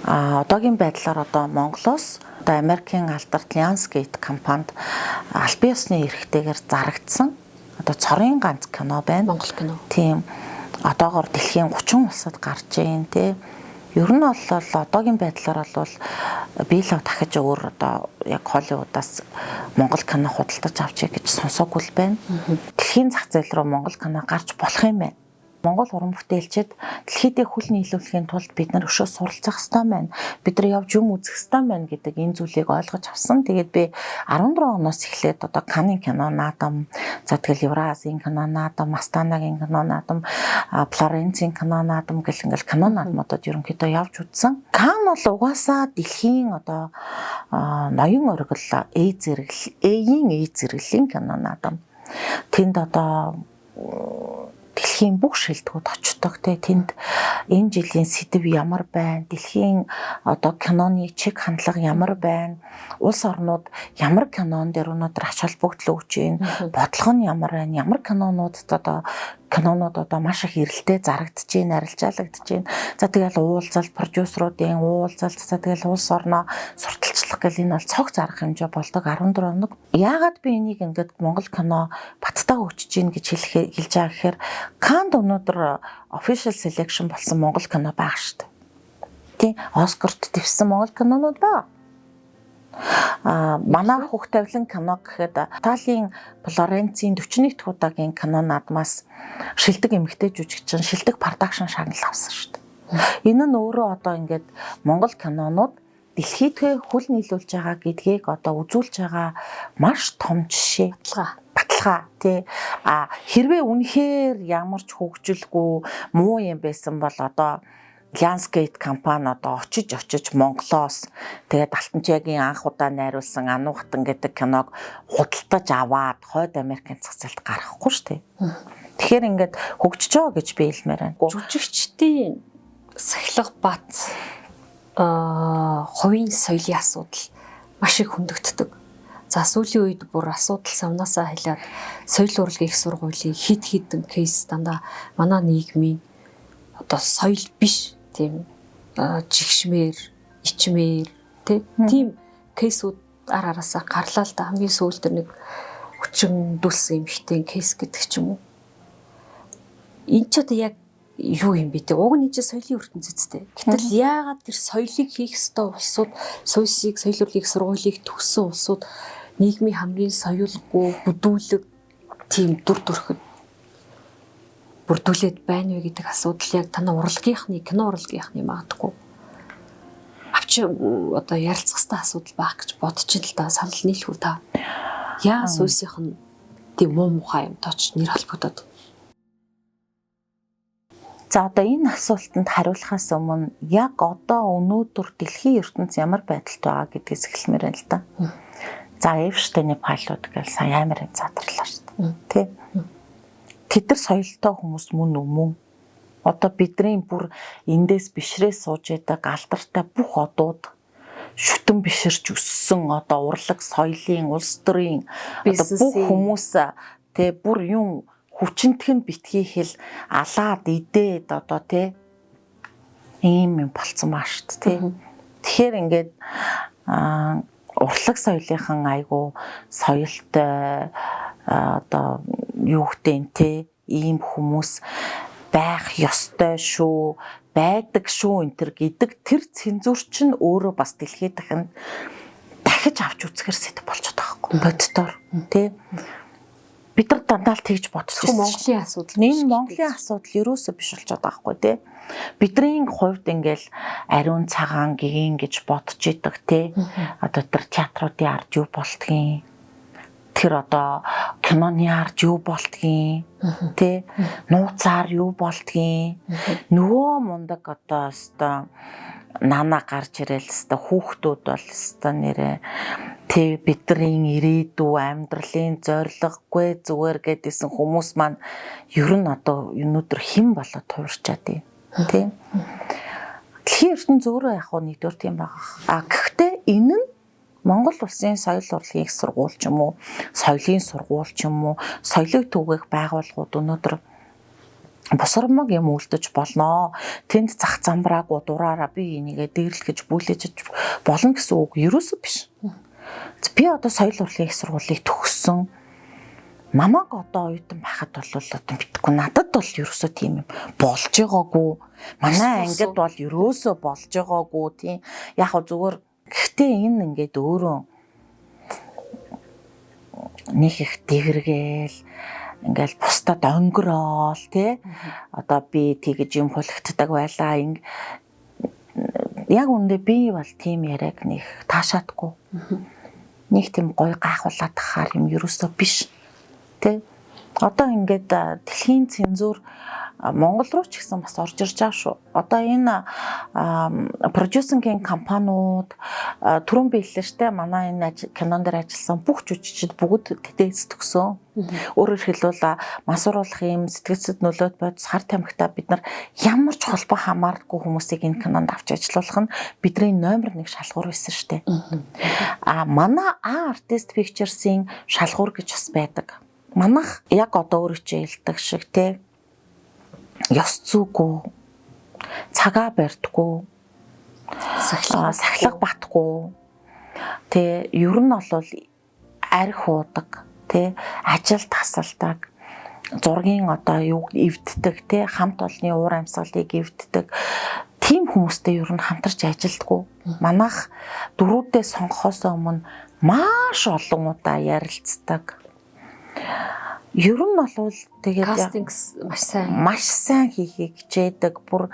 S2: Одоогийн байдлаар одоо Монголоос одоо Америкийн алдарт Lionsgate компанид албан ёсны эрхтэйгээр зарагдсан одоо цорын ганц кино байна.
S1: Монгол кино.
S2: Тийм. Одоогоор дэлхийн 30 улсад гарч байна тий. Ер нь бол одоогийн байдлаар бол би л дахиж өөр одоо яг Холливуудаас Монгол кино худалдаж авчиг гэж сонсоогүй л байна. Дэлхийн зах зээл рүү Монгол кино гарч болох юм байна. Монгол уран бүтээлчид дэлхийдээ хүл нийлүүлэхийн тулд бид нар өшөө суралцах хэрэгтэй байна. Бид нар явж юм үзэх хэрэгтэй байна гэдэг энэ зүйлийг ойлгож авсан. Тэгээд би 14 оноос эхлээд одоо Канны кино наадам, за тэгэл Евразийн кино наадам, Астанагийн кино наадам, Флоренцийн кино наадам гэл ингээл кино наадмуудад ерөнхийдөө явж үзсэн. Кан бол угаасаа дэлхийн одоо ноён оргил Эйн зэрэглэлийн кино наадам. Тэнд одоо дэлхийн бүх шилдэгүүд очдог те тэнд энэ жилийн сэдэв ямар байна, дэлхийн одоо киноны чиг хандлага ямар байна, улс орнууд ямар кинон дээр өнөөдөр ач холбогдол өгч байна, бодлого нь ямар байна, ямар кинонууд одоо маш их эрэлттэй зарагдж байна, арилжаалагдж байна. За тэгэл уулзалт, продюсеруудын уулзалт, за тэгэл улс орноо сурталчлах гэл энэ бол цог зарах хэмжээ болдог 14 оног. Яагаад би энийг ингээд Монгол кино баттаа өгч гин гэж хэлж байгаа гэхээр Каннд өнөөдөр official selection болсон Монгол кино байгаа шүү дээ. Тий, Оскарт дэвсэн Монгол кинонууд байгаа. Манай хүүхд тавилан кино гэхэд Италийн Флоренцийн 41 дахь удаагийн кино наадмаас шилдэг эмэгтэй жүжигчин, шилдэг продакшн шагнал авсан шүү дээ. Энэ нь өөрөө одоо ингээд Монгол кинонууд дэлхийдээ хүл нийлүүлж байгаа гэдгийг одоо үзүүлж байгаа маш том жишээ. Баталгаа тий. Хэрвээ үнэхээр ямар ч хөгжилгүй муу юм байсан бол одоо Lionsgate компани одоо очиж Монголоос тэгээд Алтанчаагийн анх удаа найруулсан Ануухтан гэдэг киног худалдаж аваад хойд Америкийн зах зээлд гаргахгүй шүү дээ. Тэгэхээр ингээд хөгжиж байгаа гэж би хэлмээр байна.
S1: Жүжигчдийн сахилга бат хувийн соёлын асуудал маш их хөндөгддөг. За сүүлийн үед бүр асуудал савнаасаа хайлаад соёл урлагийн их сургуулийн хид хідэн кейс дандаа манай нийгмийн одоо соёл биш тийм жигшмээр, ичмээр тийм кейсүүд араасаа гарлаа л да. Хамгийн сүүлд нэг хүчин дүс эмхтэн кейс гэдэг ч юм уу. Энд ч одоо яг юу юм бэ те? Уг нь чинь соёлын ертөнцтэй. Гэтэл яагаад тэр соёлыг хийх ёстой улсууд, соёлыг, соёл урлагийн сургуулийг төгссөн улсууд нийгмийн хамгийн соёлгүй бүдүүлэг тийм дүр төрхөд бүрдүүлээд байна вэ гэдэг асуудал яг танаа урлагийнхны, кино урлагийнхны магадгүй авч одоо ярилцах хэвээр асуудал байх гэж бодож ин л да. Санал нийлхүү та. Яа сүүсийнх нь тийм муу мухай юм тооч нэр холбогдоод.
S2: За одоо энэ асуултанд хариулахаас өмнө яг одоо өнөөдөр дэлхийн ертөнц ямар байдалтай байгаа гэдгээс эхэлмээр байна л да. За Эйнштейний пайлууд гэж сайн амар задарлаа шүү дээ. Тэ. Тэд нар соёлтой хүмүүс мөн. Одоо бидний бүр эндээс бишрээ сууж яадаг алдартай бүх одууд шүтэн биширч өссөн одоо урлаг соёлын улс төрийн одоо бүх хүмүүс тэ бүр юм хүчнэтхэн битгий хэл алаад идээд одоо тэ ийм юм болцсон баа шүү дээ. Тэгэхээр ингээд урлаг соёлынхан айгу соёлтой одоо юу гэдэг те ийм хүмүүс байх ёстой шүү, байдаг шүү энтер гэдэг тэр цензур чинь өөрөө бас дэлхийд дахиж авч үзэхэр сэт болчиход байгаа байхгүй боддоор тий. Бид нар дандаа л тэгж бодчихсон.
S1: Монголын асуудал.
S2: Энэ Монголын асуудал ерөөсөө биш болчиход байгаа байхгүй тий. Бидний хувьд ингээл ариун цагаан гин гэж бодож идэг тий. Одоо тэр театруудын ард юу болдгийг, тэр одоо киноны ард юу болдгийг тий. Нууцаар юу болдгийг нөгөө мундаг одоо өстой нана гарч ирэл өстой хүүхдүүд бол өстой нэрээ тий бидний ирээдүй амьдралын зориггүй зүгээр гэдээсэн хүмүүс маань ер нь одоо өнөөдөр хэн болоод туурчаад тий. Дэлхийн ертөнц өөрөө яг хөө нэгдүгээр тийм байгаа. Гэхдээ энэ нь Монгол улсын соёл урлагийн их сургууль ч юм уу, соёлын сургууль ч юм уу, соёлыг түгээх байгууллагууд өнөөдөр босромог юм үлдэж болно. Тэнд зах замбраагүй дураараа би энийгээ дээрлэхэж бүлээж болно гэсэн үг ерөөсөө биш. Би одоо соёл урлагийн их сургуулийг төгссөн. Намаг одоо оюутан байхад бол одоо битггүй надад бол ерөөсөө тийм юм болж байгаагүй. Манай ангид бол ерөөсөө болж байгаагүй тийм. Яг хөө зүгээр гэхдээ энэ ингээд өөрөө нэг их дэвэргээл ингээл бусдад онгороол тий одоо би тэгэж юм хулигддаг байлаа яг үндэ би бол тийм яриаг нэг таашаадгүй нэг тийм гой гайхуулаад тахаар юм ерөөсөө биш тий одоо ингээд дэлхийн цензур Монгол руу ч гэсэн бас орж ирж байгаа шүү. Одоо энэ продюсингийн компаниуд түрүүн биеллээ штэ манай энэ кинон дээр ажилласан бүх жүжигчид бүгд тэтэс төгсөн. Өөрөөр хэлбэл масууруулах юм сэтгэл зүйн нөлөөт бодис хар тамхитаа бид нар ямар ч холбоо хамаарахгүй хүмүүсийг энэ кинонд авч ажиллуулах нь бидний номер 1 шалгуур байсан штэ. Манай Artist Pictures-ийн шалгуур гэж бас байдаг. Манайх яг одоо өөрөчөө хэлдэг шиг те ёс зүйгүй цагаа барьдаггүй сахилга батгүй тэ ер нь бол арх уудаг тэ ажил тасалдаг зургийн одоо юу эвддэг тэ хамт олонний уур амьсгалыг эвддэг тийм хүмүүстэй ер нь хамтарч ажилддаг. Манайх дөрүүдээ сонгохоос өмнө маш олон удаа ярилцдаг. Ер нь бол тэгээд
S1: кастингс
S2: маш сайн хийхийг хичээдэг. Бүр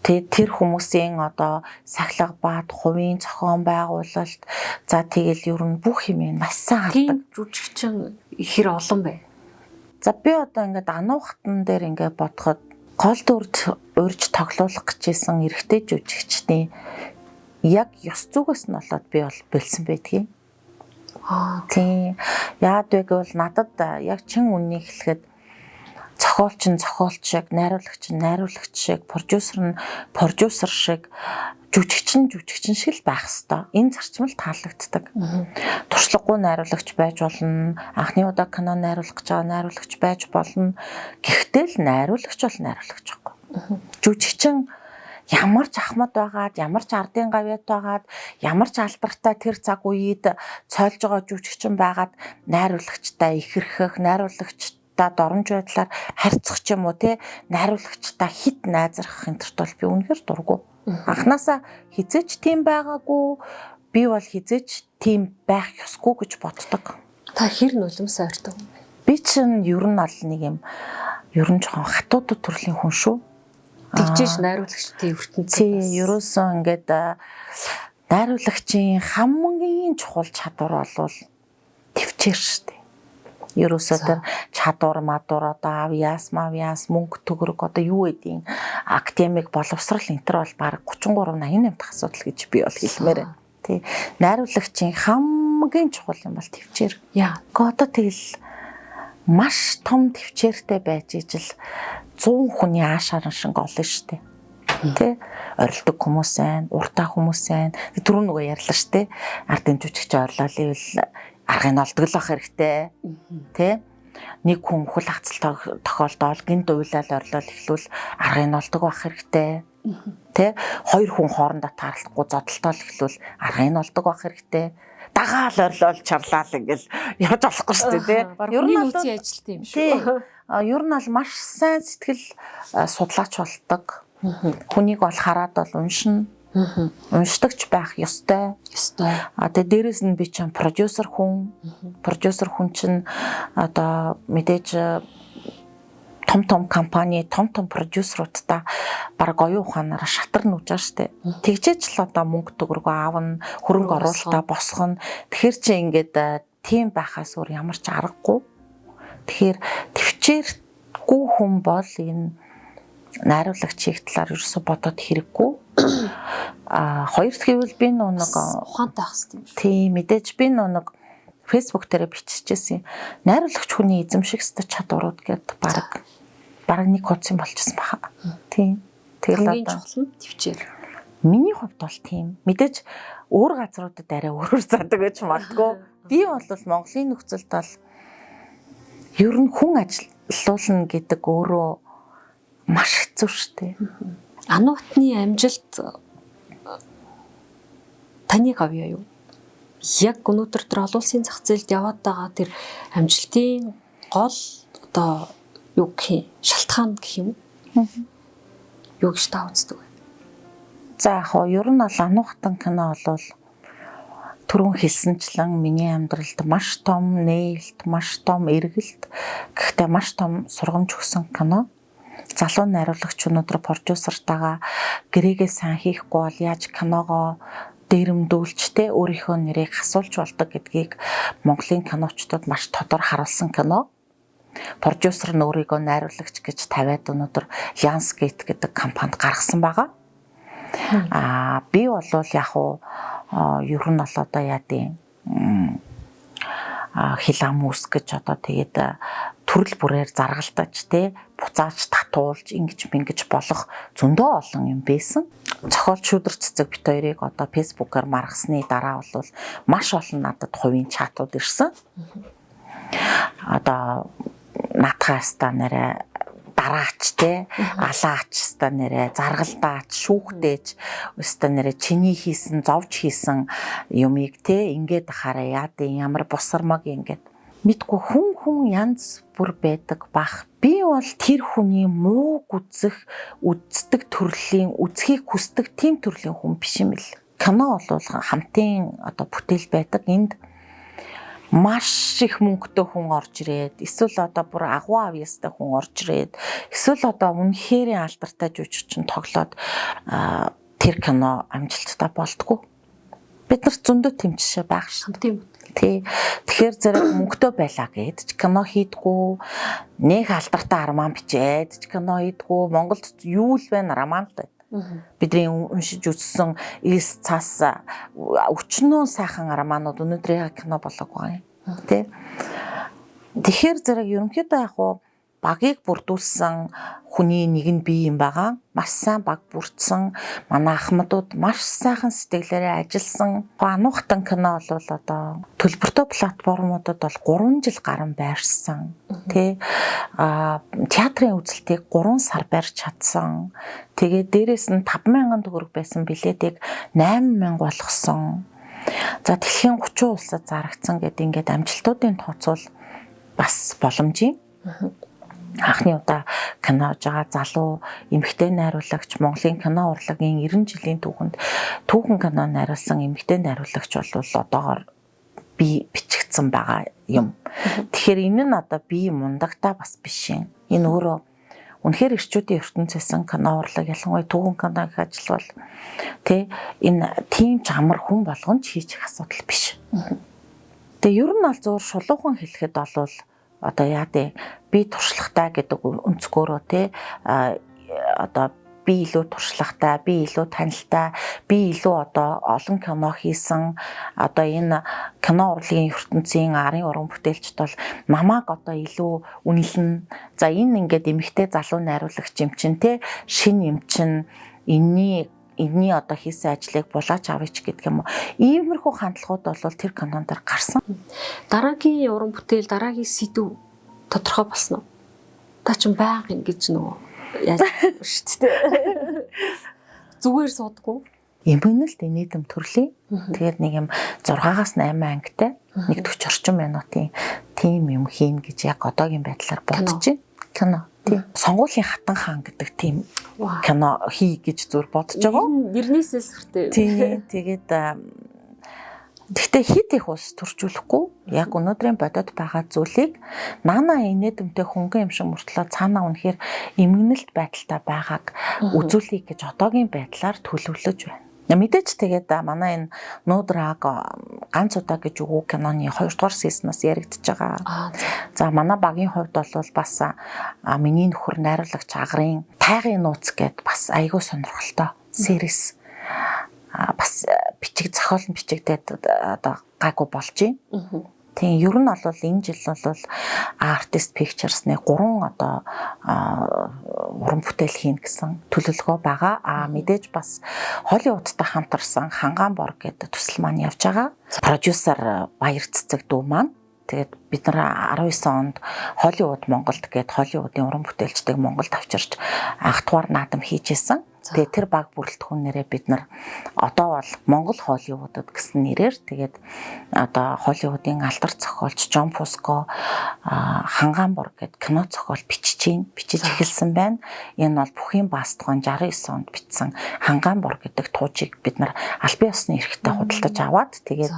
S2: тэр хүмүүсийн одоо сахилга бат, хувийн зохион байгуулалт за тэгэл ер нь бүх юм маш сайн хардаг.
S1: Жүжигчин хэр олон бай.
S2: За би одоо ингээд ануухтан дээр ингээд бодоход гол дүрд урьж тоглоулах гэжсэн эрэгтэй жүжигчдийн яг ёс зүгээс нь болоод би бол бэлсэн байдгийг. Тийм. Яад вэ гэвэл надад яг чин үннийг хэлэхэд зохиолч нь зохиолч шиг, найруулагч нь найруулагч шиг, продюсер нь продюсер шиг, жүжигчин шиг л байх хэвээр. Энэ зарчим л таалагддаг. Туршлагагүй найруулагч байж болно, анхны удаа кино найруулах гэж байгаа найруулагч байж болно. Гэхдээ л найруулагч бол найруулагч байхгүй. Жүжигчин ямар ч ахмад байгаад, ямар ч ардын гавьяат байгаад, ямар ч алдартай тэр цаг үед цойлж байгаа жүжигчин байгаад найруулагчтай ихэрхэх, найруулагчтай доромж байдлаар харьцах ч юм уу те, найруулагчтай хит найзрах энтерт бол би үнэхээр дургу. Анханасаа хизээч тийм байгаагүй, би бол хизээч тийм байх ёсгүй гэж боддог.
S1: Та хэр нулимсаа ойртов?
S2: Би чинь ер нь бол нэг юм ер нь жоохон хатуудад төрлийн хүн шүү.
S1: Тэгжээш найруулагчдын ертөнцийн
S2: тий, ерөөсөө ингээд найруулагчийн хамгийн чухал чадвар бол төвчээр шүү дээ. Ерөөсөө тэр чадвар мадвар одоо авьяас мөнгө төгрөг одоо юу гэдгийг академик боловсрал энтер бол баг 33-88 дахь асуудал гэж би бол хэлмээр байна. Тий, найруулагчийн хамгийн чухал юм бол төвчээр.
S1: Яа,
S2: одоо тэгэл маш том төвчээртэй байж ижил 100 хүний аашаар шиг олно штэ. Тэ орилдог хүмүүс байна, уртаа хүмүүс байна. Түрүү нөгөө ярьлаа штэ. Ард дэмжигч орлоо ивэл аргыг олдог л ах хэрэгтэй. Тэ нэг хүн хүл хацал тохиолдоод гинт уйлал орлол эхлүүл аргыг олдог байх хэрэгтэй. Тэ хоёр хүн хоорондоо таарлахгүй зодтолтол эхлүүл аргыг олдог байх хэрэгтэй. Дагаал орлол чарлал ингээл явж болохгүй штэ тэ.
S1: Ер нь үгүй ажилт юм шүү.
S2: Ер нь бол маш сайн сэтгэл судлаач болдог. Хүнийг бол хараад бол уншина. Уншдагч байх ёстой. Тэгээ дээрэс нь би чинь продюсер хүн. Продюсер хүн чинь одоо мэдээж том компани, том продюсеруудтай бараг оюун ухаанаараа шатар нүүж байгаа штэ. Тэгжээч л одоо мөнгө төгрөгөө аавна, хөрөнгө оруулалтаа босгоно. Тэгэхээр чи ингээд тийм байхаас өөр ямар ч аргагүй. Тэгэхээр төвчээргүй хүн бол энэ найруулагчийн талаар ерөөсө бодоод хэрэггүй. Хоёрт гэвэл би нэг
S1: ухаантай байх хэрэгтэй юм шүү.
S2: Тийм мэдээж би нэг Facebook дээр биччихсэн. Найруулагч хүний эзэмших ёстой чадварууд гэдэг бараг нэг хуудсан болчихсон баха. Тийм. Тэгэл одоо
S1: төвчээр.
S2: Миний хувьд бол тийм. Мэдээж өөр газруудад арай өөрөөр задаг гэж магадгүй. Би бол Монголын нөхцөлд бол ер нь хүн ажиллуулна гэдэг өөрөө маш хэцүү шүү дээ.
S1: Ануутны амжилт таны гавьяа юу? Яг өнөөдөр тэр олон улсын зах зээлд яваад байгаа тэр амжилтын гол одоо юу гэх юм шалтгаан гэх юм уу? Юу гэж та үздэг вэ?
S2: За яг нь ер нь бол Ануухтан кино бол түрүүн хэлсэнчлэн миний амьдралд маш том нээлт, маш том эргэлт, гэхдээ маш том сургамж өгсөн кино. Залуу найруулагч өнөөдөр продюсертайгаа гэрээгээ сайн хийхгүй бол яаж киногоо дээрэмдүүлж те өөрийнхөө нэрийг хасуулж болдог гэдгийг Монголын киночдод маш тодор харуулсан кино. Продюсер нь өөрийгөө найруулагч гэж тавиад өнөөдөр Lionsgate гэдэг компанид гаргасан байгаа. Би бол яг уу ер нь бол одоо яадیں хил ам үс гэж одоо тэгээд төрөл бүрээр заргалтаж те буцааж татуулж ингэж мингэж болох зөндөө олон юм байсан. Зохиолч шүдэр цэцэг бит хоёрыг одоо фэйсбүүкээр маргасны дараа бол маш олон надад хувийн чатууд ирсэн. Одоо натхааста нэрэ дараач те алаач ста нэрэ заргалдаач шүүхтэйч өста нэрэ чиний хийсэн зовж хийсэн юмыг те ингээд хараа яадын ямар бусармаг ингээд мэдгүй хүн янз бүр байдаг бах. Би бол тэр хүний мууг үздэг төрлийн үзхийг хүсдэг тийм төрлийн хүн биш юм л. Кино бол хамтын одоо бүтээл байдаг. Энд маш их мөнгөтэй хүн орж ирээд эсвэл одоо бүр агуу авьяастай хүн орж ирээд эсвэл одоо үнэхээр алдартай жүжигчин тоглоод тэр кино амжилттай болтгоо. Бид нар зөндөө тэмцшээ байх шин. Тийм. Тэгэхээр зэрэг мөнгөтэй байлаа гэд кино хийдгүү, нэг алдартай арман бичээд кино хийдгүү, Монголд юу л байна роман л байна. Бидний уншиж үзсэн Илс цаас өчнөө сайхан романууд өнөөдрийн кино болоогүй юм. Тэ. Тэгэхээр зэрэг ерөнхийдөө яг уу багийг бүрдүүлсэн хүний нэг нь би юм байгаа. Маш сайн баг бүрдсэн манай ахмадууд маш сайхан сэтгэлээрээ ажилласан. Ануухтан кино бол одоо төлбөртэй платформудад бол 3 жил гарan байрсан. Тэ театрын үзэлтийг 3 сар барьж чадсан. Тэгээд дээрэс нь 5,000 төгрөг байсан билетийг 8,000 болгосон. За дэлхийн 30 улсад зарагдсан гэдэг ингээд амжилтуудын тооцоол бас боломжийн. Анхны удаа кинож байгаа залуу эмэгтэй найруулагч Монголын кино урлагийн 90 жилийн түүхэн кино найруулсан эмэгтэй найруулагч бол одоогоор би бичигдсэн байгаа юм. Тэгэхээр энэ нь одоо би мундагтаа бас биш юм. Энэ өөрөө үнэхээр эрчүүдийн ертөнцөөсөн кино урлаг ялангуяа түүхэн киног ажиллавал тэ энэ тийм ч амар хүн болгон ч хийчих асуудал биш. Тэгээ ер нь бол зөөр шулуухан хэлэхэд бол одоо яадэ би туршлагатай гэдэг өнцгөөрөө те одоо би илүү туршлагатай, би илүү танилтай, би илүү одоо олон кино хийсэн одоо энэ кино урлагийн ертөнцийн арын уран бүтээлчд бол намайг одоо илүү үнэлнэ. За энэ ингээд эмэгтэй залуу найруулагч юм чин те шин юм чин энэний одоо хийсэн ажлыг булаач авъяч гэдэг юм уу. Иймэрхүү хандлагууд бол тэр кинон дээр гарсан.
S1: Дараагийн уран бүтээл, дараагийн сэдв тодорхой болсон уу? Та ч байг ингэж нөгөө яаж шүү дээ. Зүгээр суудгүй.
S2: Эмгэнэлт нийтэм төрлийн. Тэгээд нэг юм 6-8 ангитай 40 орчим минутын тим юм хийн гэж яг одоогийн байдлаар бодож байна. Кино. Тийм. Сонгуулийн хатан хаан гэдэг тийм кино хий гэж зүр бодож байгаа.
S1: Нэрнээсээ сүртэй.
S2: Тийм. Тэгээд гэхдээ хит их ус төржүүлэхгүй яг өнөөдрийн бодод байгаа зүйлийг наана инээдэмтэй хөнгөн юм шиг мөртлөө цаанаа үнэхээр эмгэнэлт байдалтай байгааг үзүүлэе гэж одоогийн байдлаар төлөвлөж байна. Мэдээж тэгээд манай энэ нуудраг ганц удаа гэж өгөө киноны 2 дугаар сизнаас яригдж байгаа. За манай багийн хувьд бол бас миний нөхөр найруулагч Агрын тайгын нууц гэд бас айгүй сонирхолтой series бас бичиг зохиол нь бичигдээд одоо гайгүй болж байна. Тийм ер нь бол энэ жил бол Artist Pictures-ны 3 одоо уран бүтээл хийн гэсэн төлөвлөгөө байгаа. Мэдээж бас Холливуудтай хамтарсан Хангаан бор гэдэг төсөл маань явж байгаа. Продюсер Баяр Цэцэг дүү маань Тэгээд бид нар 19 онд Холливуд Монголд гээд Холливуудын уран бүтээлчдийг Монголд авчирч агтугаар наадам хийжсэн. Тэгээд тэр баг бүрэлдэхүүнээрээ бид нар одоо бол Монгол Холливуудад гэсэн нэрээр тэгээд одоо Холливуудын алдар зохиолч Жон Фуско Хангаанбор гэдэг кино зохиол бичиж эхэлсэн байна. Энэ бол бүхийн баастгон 69 онд бичсэн Хангаанбор гэдэг туужийг бид нар албан ёсны эрхтэй худалдаж аваад тэгээд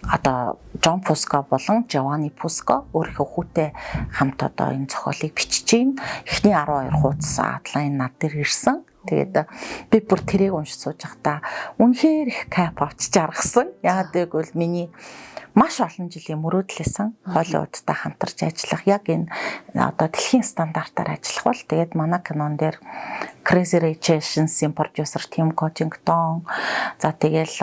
S2: одоо Жон Фуско болон Жовани Фуско өөрийнхөө хүүтэй хамт одоо энэ зохиолыг бичиж байна. Эхний 12 хуудас атлайн над дээр ирсэн. Тэгээд би бүр тэрийг уншиж сууж байхдаа үнэхээр их кайф авчиж аргасан. Яагаад гэвэл миний маш олон жилийн мөрөөдөл байсан. Холливуудтай хамтарч ажиллах яг энэ одоо дэлхийн стандартаар ажиллах бол тэгээд манай кинон дээр Crazy Rich Asians-ийн продюсер Tim Coddington за тэгэл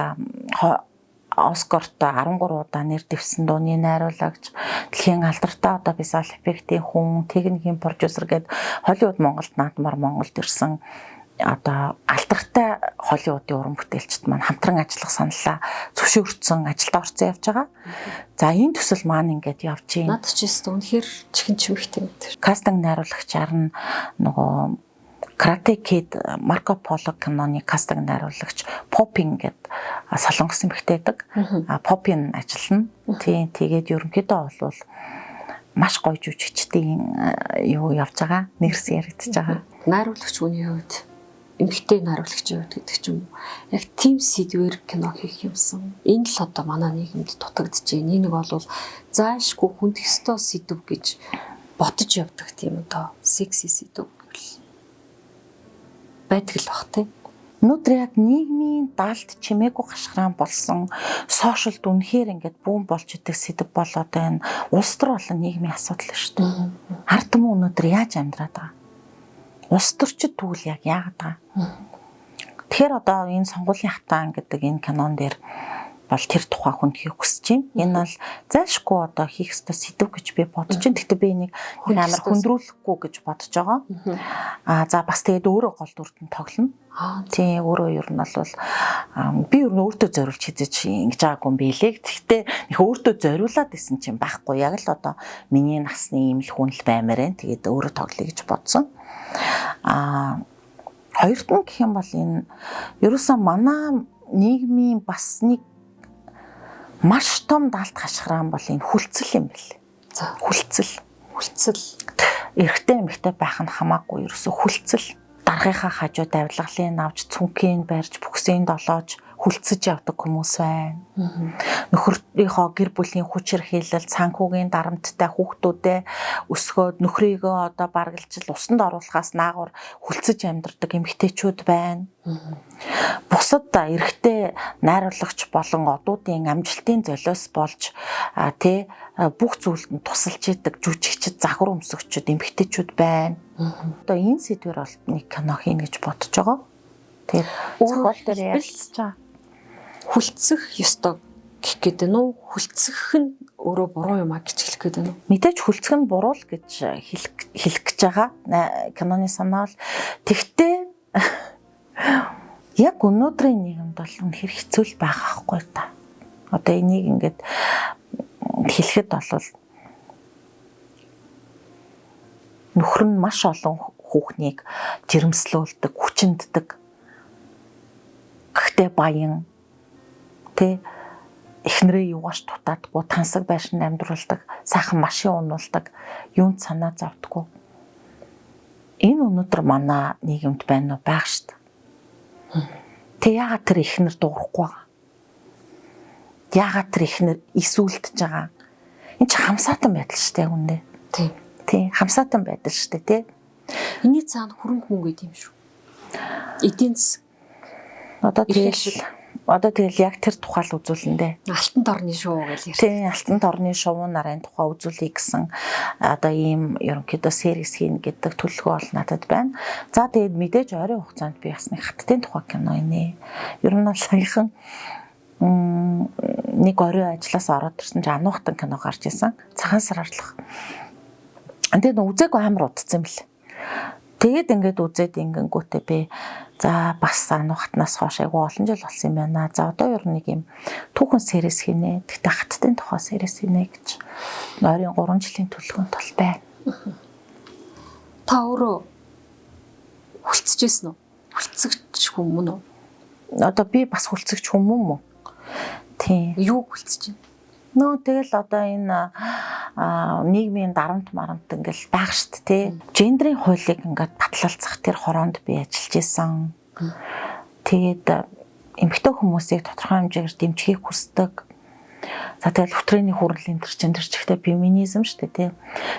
S2: Оскарт 13 удаа нэр дэвсэн дууны найруулагч дэлхийн алдартай одоо visual effect-ийн хүн техникийн продюсер гээд Холливуд Монголд наадмаар Монголд ирсэн одоо алдартай Холливуудын уран бүтээлчд маань хамтран ажиллах саналаа зөвшөөрсөн ажилд орсон явж байгаа. За энэ төсөл маань ингээд явж байна.
S1: Над ч гэсэн үнэхээр чихэн чимэгтэй юм тэр.
S2: Кастинг найруулагчаар нь нөгөө Karate Kid Марко Поло киноны кастинг найруулагч Попин гэд солонгос эмэгтэйдэг. Попин ажиллана. Тийм тэгээд ерөнхийдөө бол маш гоё жүжигчдийн юу явж байгаа. Нэрс яригдчихэж байгаа.
S1: Найруулагч үний хувьд эмэгтэй найруулагчийн хувьд гэдэг ч юм уу. Яг тийм сэдвэр кино хийх юмсан. Энэ л одоо манай нийгэмд дутагдж байна. Энийг бол заашгүй хүнд ёстой сэдв гэж бодож явдаг тийм одоо секси сэдв байдаг л бах тийм.
S2: Өнөөдөр яг нийгмийн даалт чимээгүй гашхраан болсон сошиалд үнэхээр ингээд бүүн болж идэх сэдв бол одоо энэ улс төр болон нийгмийн асуудал шүү дээ. Ард түмэн өнөөдөр яаж амьдраад байгаа? Улс төрчид тэгвэл яг яагаад байгаа? Тэгэхээр одоо энэ сонгуулийн хатаан гэдэг энэ кинон дээр бол тэр тухай хүндхийг хүсэж байна. Энэ бол зайлшгүй одоо хийх ёстой сэдв гэж би бодож байна. Гэхдээ би энийг амар хүндрүүлэхгүй гэж бодож байгаа. За бас тэгээд өөрөө гол дүрд нь тоглоно. Тийм өөрөө ер нь бол би ер нь өөртөө зориулж хийж ингэж байгаагүй юм билээ. Гэхдээ их өөртөө зориулаад исэн чинь байхгүй. Яг л одоо миний насны ийм л хүн л баймаар байна. Тэгээд өөрөө тоглоё гэж бодсон. Хоёрт нь гэх юм бол энэ ерөөсөн манай нийгмийн бас нэг маш том даалт хашхраан бол энэ хүлцэл юм бэл.
S1: За
S2: хүлцэл.
S1: Эрэгтэй
S2: эмэгтэй байх нь хамаагүй ерөөсө хүлцэл. Даргынхаа хажууд авилгалын авч цүнхийн барьж бүксийн долоож хүлцэж явдаг хүмүүс байна. Нөхрийнхөө гэр бүлийн хүчээр хийлэл цанхуугийн дарамттай хүүхдүүдээ өсгөөд нөхрийгөө одоо баргалжил усанд оруулахаас наагур хүлцэж амьдардаг эмэгтэйчүүд байна. Бусад эрэгтэй найруулагч болон одуудын амжилтын золиос болж бүх зүйлд нь тусалж идэг жүжигчид, загвар өмсөгчд, эмэгтэйчүүд байна. Одоо энэ сэдвэр бол нэг кино хийнэ гэж бодож байгаа. Тэгээд зохиол дээр ярилцж байгаа.
S1: Хүлцэх ёстой гэх гэдэг нь үү? Хүлцэх нь өөрөө буруу юм а гэж хэлэх гэдэг нь үү?
S2: Мэдээж хүлцэх нь буруу л гэж хэлэх гэж байгаа. Киноны санаа бол тэгтээ яг өнөөдрийн нийгэмд бол үнэхээр хэцүү л байгаа байхгүй та. Одоо энийг ингээд хэлэхэд бол нөхөр нь маш олон хүүхнийг жирэмслүүлдэг, хүчинддэг. Гэхдээ баян эхнэрээ юугаш дутаадгүй, тансаг байшин амьдруулдаг, сайхан машин унуулдаг, юунд санаа зовдгоо. Энэ өнөөдөр манай нийгэмд байна уу? Байх шүү дээ. Яагаад тэр эхнэр дуурахгүй байгаа? Яагаад тэр эхнэр исүүлдэж байгаа? Энд чи хамсаатан байдал шүү дээ үндэ. Тийм, хамсаатан байдал шүү дээ, тий.
S1: Эний цаана хөрөнгө мөнгө гэдэг юм шүү. Эдийн засаг.
S2: Одоо тэгэл яг тэр тухай л үзүүлэндээ.
S1: Алтан дорны шоу гэж ярьж.
S2: Тийм, алтан дорны шоу нарын тухай үзүүлэе гэсэн одоо ийм ерөнхийдөө сервис хийн гэдэг төлөвлөгөө бол надад байна. За тэгээд мэдээж ойрын хугацаанд би бас нэг хаттын тухай кино инээ. Ер нь бол саяхан нэг орой ажиллаас ороод ирсэн чинь ануухтан кино гарч исэн. Цагаан сар арлах. Тэгээд үзээгүй амар удцсан юм бэл. Тэгээд ингээд үзээд ингэнгүүтээ би За бас ануухтнаас хойш айгу олон жил болсон юм байна. За одоо ер нь нэг юм түүхэн сэрэс хийнэ. Тэгтээ хаттын тухай сэрэс хийнэ гэж ойрын 3 жилийн төлөвлөгөөнд тол байна.
S1: Та өөрөө хүлцэжсэн үү? Хүлцэгч хүмүүс үү?
S2: Одоо би бас хүлцэгч хүмүүс мөн. Тийм.
S1: Юу хүлцэж байна?
S2: Тэгэл одоо энэ нийгмийн дарамт марамт ингээл байх штт тий. Гендрийн хуулийг ингээд батлалцах тэр хороонд би ажиллаж исэн. Тэгээд эмэгтэй хүмүүсийг тодорхой хэмжээгээр дэмжихийг хүсдэг. За тэгэл өтрээний хүрлийн тэр чихтэй феминизм штт тий.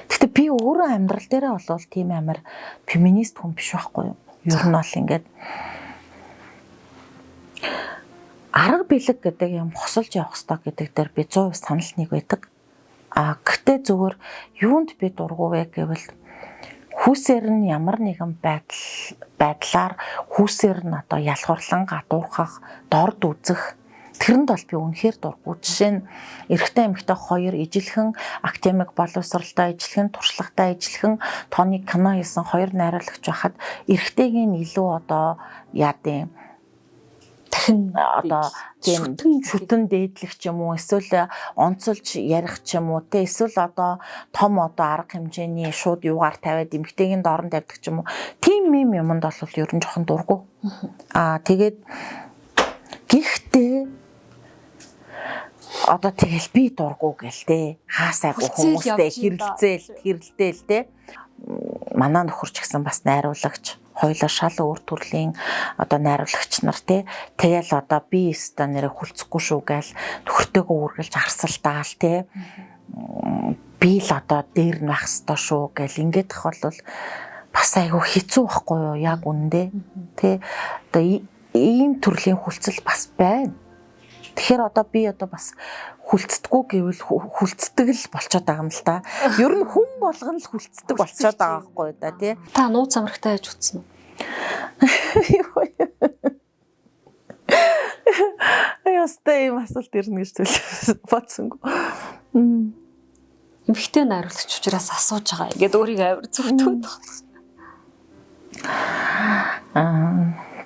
S2: Гэхдээ би өөрөө амьдрал дээрээ болвол тийм амар феминист хүн биш байхгүй юу? Ер нь бол ингээд арга бэлэг гэдэг юм хосолж явах хэрэгтэй гэдэг дээр би 100% санал нэг байдаг. Гэхдээ зүгээр юунд би дургу вэ гэвэл хүүсээр нь ямар нэгэн байдлаар хүүсээр нь одоо ялгуурлан гадуурхах, дорд үзэх тэрэнд бол би үнэхээр дургу. Жишээ нь эрэгтэй эмэгтэй хоёр ижилхэн академик боловсралтай ижилхэн туршлагатай ижилхэн тооны кино хийсэн хоёр найруулагч байхад эрэгтэйг нь илүү одоо яадын дахин одоо тийм шүтэн дээдлэх ч юм уу эсвэл онцолж ярих ч юм уу те эсвэл одоо том одоо арга хэмжээний шууд юугаар тавиад эмэгтэйгийн доорн тавьдаг ч юм уу тийм юмд бол ер нь жоохон дургу. Тэгээд гэхдээ одоо тэгэл би дургу гэл те хаасайгүй хүмүүстэй хэрэлдээл те манай нөхөр ч гэсэн бас найруулагч хоёулаа шал өөр төрлийн одоо найруулагч нар те тэгэл одоо би өстө нэрэ хүлцэхгүй шүү гээл нөхөртөөгөө үргэлж арсалдаал те би л одоо дээр нь байх ёстой шүү гээл ингэдэх бол бас айгүй хэцүү байхгүй юу яг үндэ те одоо ийм төрлийн хүлцэл бас байна. Тэгэхээр одоо би одоо бас хүлцдэггүй гэвэл хүлцдэг л болчиход байгаа юм л та. Ер нь хүн болгон л хүлцдэг болчиход байгаа байхгүй да тий.
S1: Та нууц амрагтай яаж утсан уу?
S2: Ястай юм асуулт ирнэ гэж бодсонгүй.
S1: Эмэгтэй найруулагч учраас асууж байгаа. Ингээд өөрийгөө амар зүвтгүүд.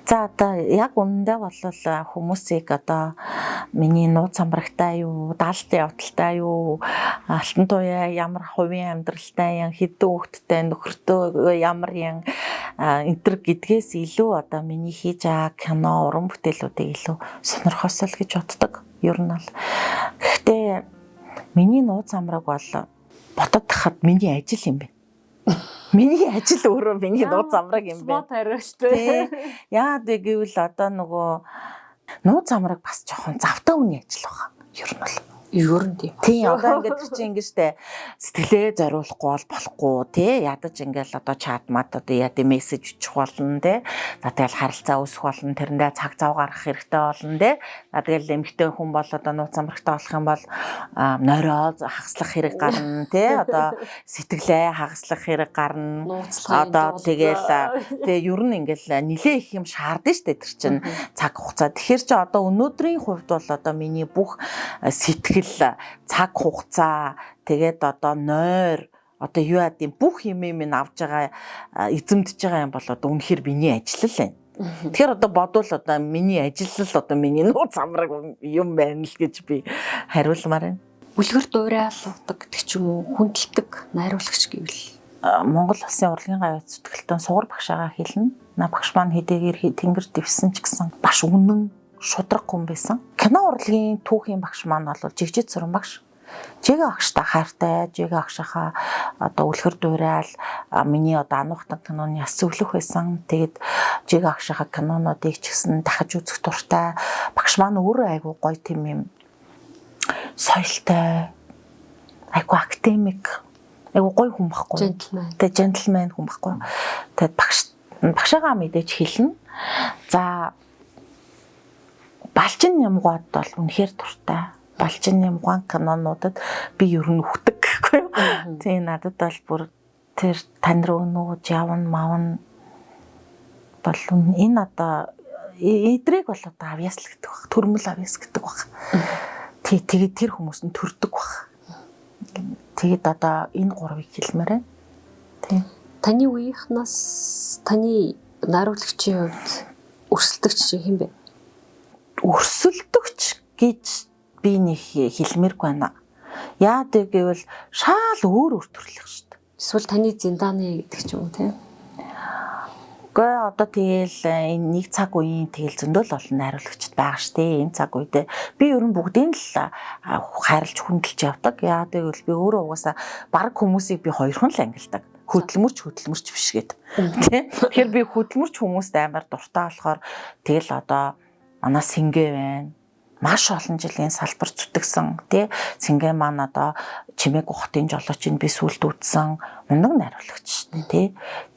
S2: За одоо яг үнэндээ бол хүмүүсийг одоо миний нууц амрагтай юу, даалтын явдалтай юу, алтан туяа ямар хувийн амьдралтай, хэдэн хүүхэдтэй, нөхөртөө ямар энтер гэдгээс илүү одоо миний хийж байгаа кино, уран бүтээлүүдийг илүү сонирхосол гэж боддог. Ер нь бол. Гэхдээ миний нууц амраг бол бодоод тахад миний ажил юм байна. Миний ажил өөрөө миний нууц амраг юм байна.
S1: Спот хариуштай.
S2: Яагаад гэвэл одоо нөгөө нууц амраг бас жоохон завтай үний ажил байгаа. Ер нь бол.
S1: Ер нь тийм.
S2: Тийм одоо ингээд чи ингэ штэ сэтгэлээ зориулахгүй бол болохгүй тий ядаж ингээл одоо чат мат одоо яа дэ мессеж бичих болно тий за тэгэл харилцаа үүсэх болно тэрэндээ цаг зав гаргах хэрэгтэй болно тий за тэгэл эмэгтэй хүн бол одоо нууц амрагтай болох юм бол нойроо хагаслах хэрэг гарна тий одоо сэтгэлээ хагаслах хэрэг гарна одоо тэгэл тий ер нь ингээл нилээ их юм шаардсан штэ тэр чин цаг хугацаа тэгэхээр чи одоо өнөөдрийн хувьд бол одоо миний бүх сэтгэл цаг хугацаа тэгээд одоо нойр одоо юу яа гэм бүх юм авж байгаа эзэмдэж байгаа юм бол одоо үнэхээр миний ажил л байна. Тэгэхээр одоо бодвол одоо миний ажил л одоо миний нууц амраг юм байна л гэж би хариулмаар байна.
S1: Үлгэр дуурайлуулдаг гэдэг ч юм уу хүндэлдэг найруулагч гэвэл
S2: Монгол Улсын урлагийн гавь зүтгэлтэн сугар багшаагаа хэлнэ. На багш маань хэдийгээр тэнгэр дэвсэн ч гэсэн баш үнэн шудраг хүн байсан. Кино урлагийн түүхийн багш маань бол Жигжид Сүрэн багш. Жигэ багштай хайртай, Жигэ багшийнхаа одоо үлгэр дуурай миний одоо ануухтан киноны яс зөвлөх байсан. Тэгээд Жигэ багшийнхаа кинонуудыг ч гэсэн дахиж үзэх дуртай. Багш маань өөрөө айгүй гоё тийм юм соёлтой, айгүй академик, айгүй гоё хүн байхгүй. Тэгээд джентльмен хүн байхгүй. Тэгээд багшаагаа мэдээж хэлнэ. За Балчин нямгууд бол үнэхээр дуртай. Балчин нямгуан кинонуудад би ер нь үхдэг гэхгүй юу. Тийм надад бол бүр тэр тань руу нууж явна мавна бол энэ одоо эдрийг бол одоо авьяас л гэдэг баг. Төрмөл авьяас гэдэг баг. Тэгээд тэр хүмүүс нь төрдөг баг. Тэгээд одоо энэ гурвыг хэлмээр байна. Тийм.
S1: Таны үеийнхнаас таны найруулагчийн хувьд өрсөлдөгч чи хэм бэ?
S2: Өрсөлдөгч гэж би нэг хэлмээргүй байна. Яа гэвэл шал өөр төрлөх шүү дээ.
S1: Эсвэл таны зиндааны гэдэг ч юм уу тийм.
S2: Гэхдээ одоо тэгэл энэ нэг цаг үеийн тэгэл зөндөл олон найруулагчд байгаа шүү дээ. Энэ цаг үед би ер нь бүгдийг л хайрлж хүндэлж явдаг. Яа гэвэл би өөрөө угаасаа баг хүмүүсийг би хоёрхан л ангилдаг. Хөдөлмөрч биш гээд. Тэ? Тэгэхээр би хөдөлмөрч хүмүүст амар дуртай болохоор тэгэл одоо манай Сингээ байна. Маш олон жилийн салбар зүтгэсэн тий Сингээ маань одоо чимээг ухтын жолоочийг би сүлд үзсэн мундаг найруулагч шүү дээ тий.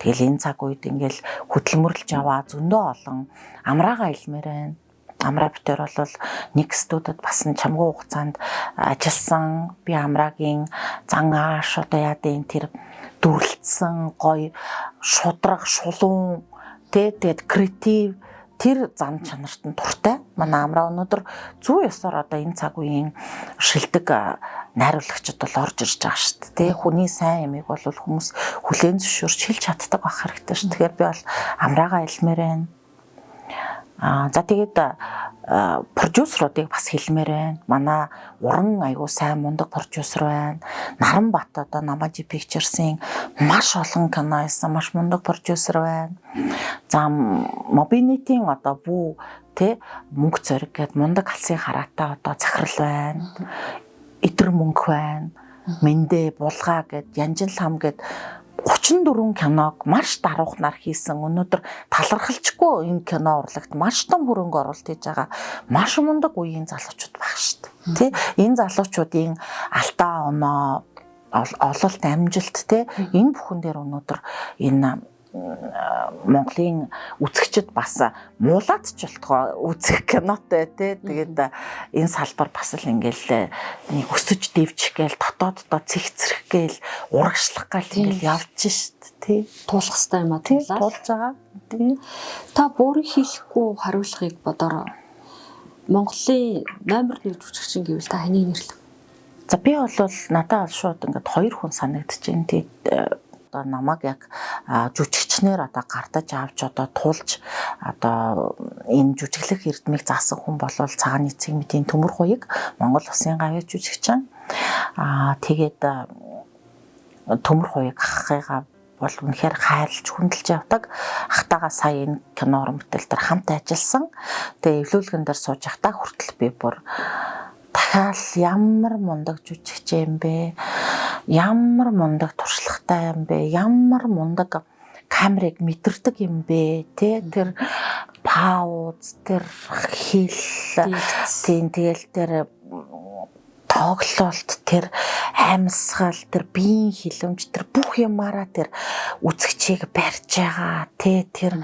S2: Тэгэл энэ цаг үед ингээл хөдөлмөрлж яваа зөндөө олон амраага илмээр байна. Амраа битэр бол нэг студид бас чамгүй хугацаанд ажилласан. Би амраагийн зан ааш одоо яа дээ тэр дүрлэлтсэн гоё шудраг шулуун тэгээд креатив тэр зан чанарт нь дуртай. Манай амраа өнөөдөр зүү ёсоор одоо энэ цаг үеийн шилдэг найруулагчид бол орж ирж байгаа шүү дээ. Тэ хүний сайн ямиг бол хүмүүс хүлээн зөвшөөрч хэлж чаддаг байх хэрэгтэй шүү. Тэгэхээр би бол амраагаа илмээр байна. За тэгээд продюсеруудыг бас хэлмээр байна. Манай уран айгуу сайн мундаг продюсер байна. Наранбат одоо Намажи Pictures-ийн маш олон кино хийсэн маш мундаг продюсер байна. За Mobility-ийн одоо бүү тэ мөнгө зориг гэдэг мундаг алсын хараатай одоо захирал байна. Итэр мөнгө байна. Мэндэ булгаа гэд Янжин лам гэд 34 киног маш даруухнаар хийсэн. Өнөөдөр талархалчгүй энэ кино урлагт маш том хөрөнгө оруулалт хийж байгаа маш мундаг үеийн залуучууд баг шүү дээ. Тэ энэ залуучуудын алдаа оноо ололт амжилт тэ энэ бүхэн дээр өнөөдөр энэ Монголын үзэгчд бас муулаад ч болтгоо үзэх кинотой тий. Тэгээд энэ салбар бас л ингээл нэг өсөж дэвчих гээл дотооддоо цэгцрэх гээл урагшлах гал ингээл явж шít тий.
S1: Туулах хэрэгтэй юм а тий.
S2: Туулж байгаа. Тий.
S1: Та бүрэн хийхгүй хариулахыг бодороо. Монголын номер 1 жүжигчин гэвэл та ханийг нэрлэв?
S2: За би бол надад бол шууд ингээд хоёр хүн санагдчихээн тий. Одоо намайг яг жүжигчнэр одоо гардаж авч одоо тулж одоо энэ жүжиглэх эрдмийг заасан хүн бол цагааны эцэг мэдийн Төмөр Хуйг Монгол Улсын гавьяа жүжигчин. Тэгээд Төмөр Хуйг ахыгаа бол үнэхээр хайрлж хүндэлж явдаг. Ахтайгаа сая энэ кино уран бүтээл дээр хамт ажилласан. Тэгээ эвлүүлгэн дээр сууж явахдаа хүртэл би бүр дахиад ямар мундаг жүжигч юм бэ? Ямар мундаг туршлагатай юм бэ? Ямар мундаг камерыг мэдэрдэг юм бэ? Тэ тэр пауз, тэр хэл, тэгэл тэр тоглолт, тэр амьсгал, тэр биеийн хилэмж, тэр бүх юмараа тэр үзэгчийг барьж байгаа. Тэ тэр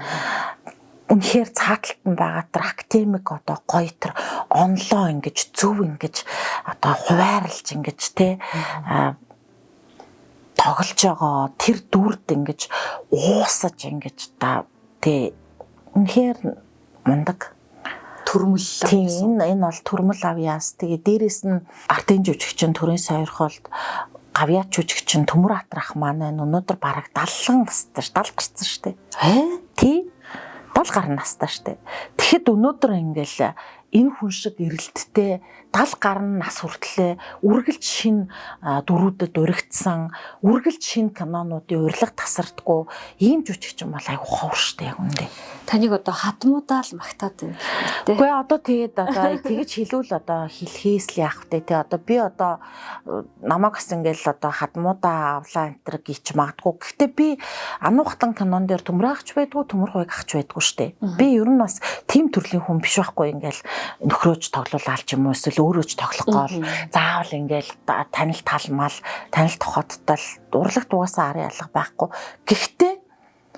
S2: үнэхээр цааталт нь байгаа тэр академик одоо гоё тэр онлоо ингэж зөв ингэж одоо хуваарлж ингэж тэ тоглож байгаа тэр дүрд ингэж уусаж ингэж та тэ үнэхээр мундаг
S1: төрмөл.
S2: Тийм энэ бол төрмөл авьяас. Тэгээ дээрэс нь артын жүжигчин Төрийн Сойрхолд гавьяа жүжигчин Төмөр Атрах маань өнөөдөр бараг 70 настай 70 гарсан шүү дээ. Тий 70 гаруй настай шүү дээ. Тэгэхэд өнөөдөр ингээл энэ хүн шиг эрэлттэй 70 гаруй нас хүртлээр үргэлж шин дөрүүдэд уригдсан, үргэлж шин кинонуудын урилга тасардгүй ийм жүжигчин бол айгу ховор шүү дээ яг үндэ.
S1: Таныг одоо хатмуудаа л магтаад байна.
S2: Үгүй одоо тэгээд одоо тэгэж хэлвэл одоо хэлхээс л яах вэ те одоо би одоо намайг бас ингээл одоо хатмуудаа авлаа энэ төр гिच магадгүй. Гэхдээ би ануухтан кинон дээр Төмөр ахч байдгүй, Төмөр Хуйг ахч байдгүй шүү дээ. Би ер нь бас тийм төрлийн хүн биш байхгүй ингээл нөхрөөж тоглуулаад ч юм уу эсвэл өөрөөж тоглох гол заавал ингээл танил талмал, танил тохиодтол урлагт угаасаа арын алга байхгүй. Гэхдээ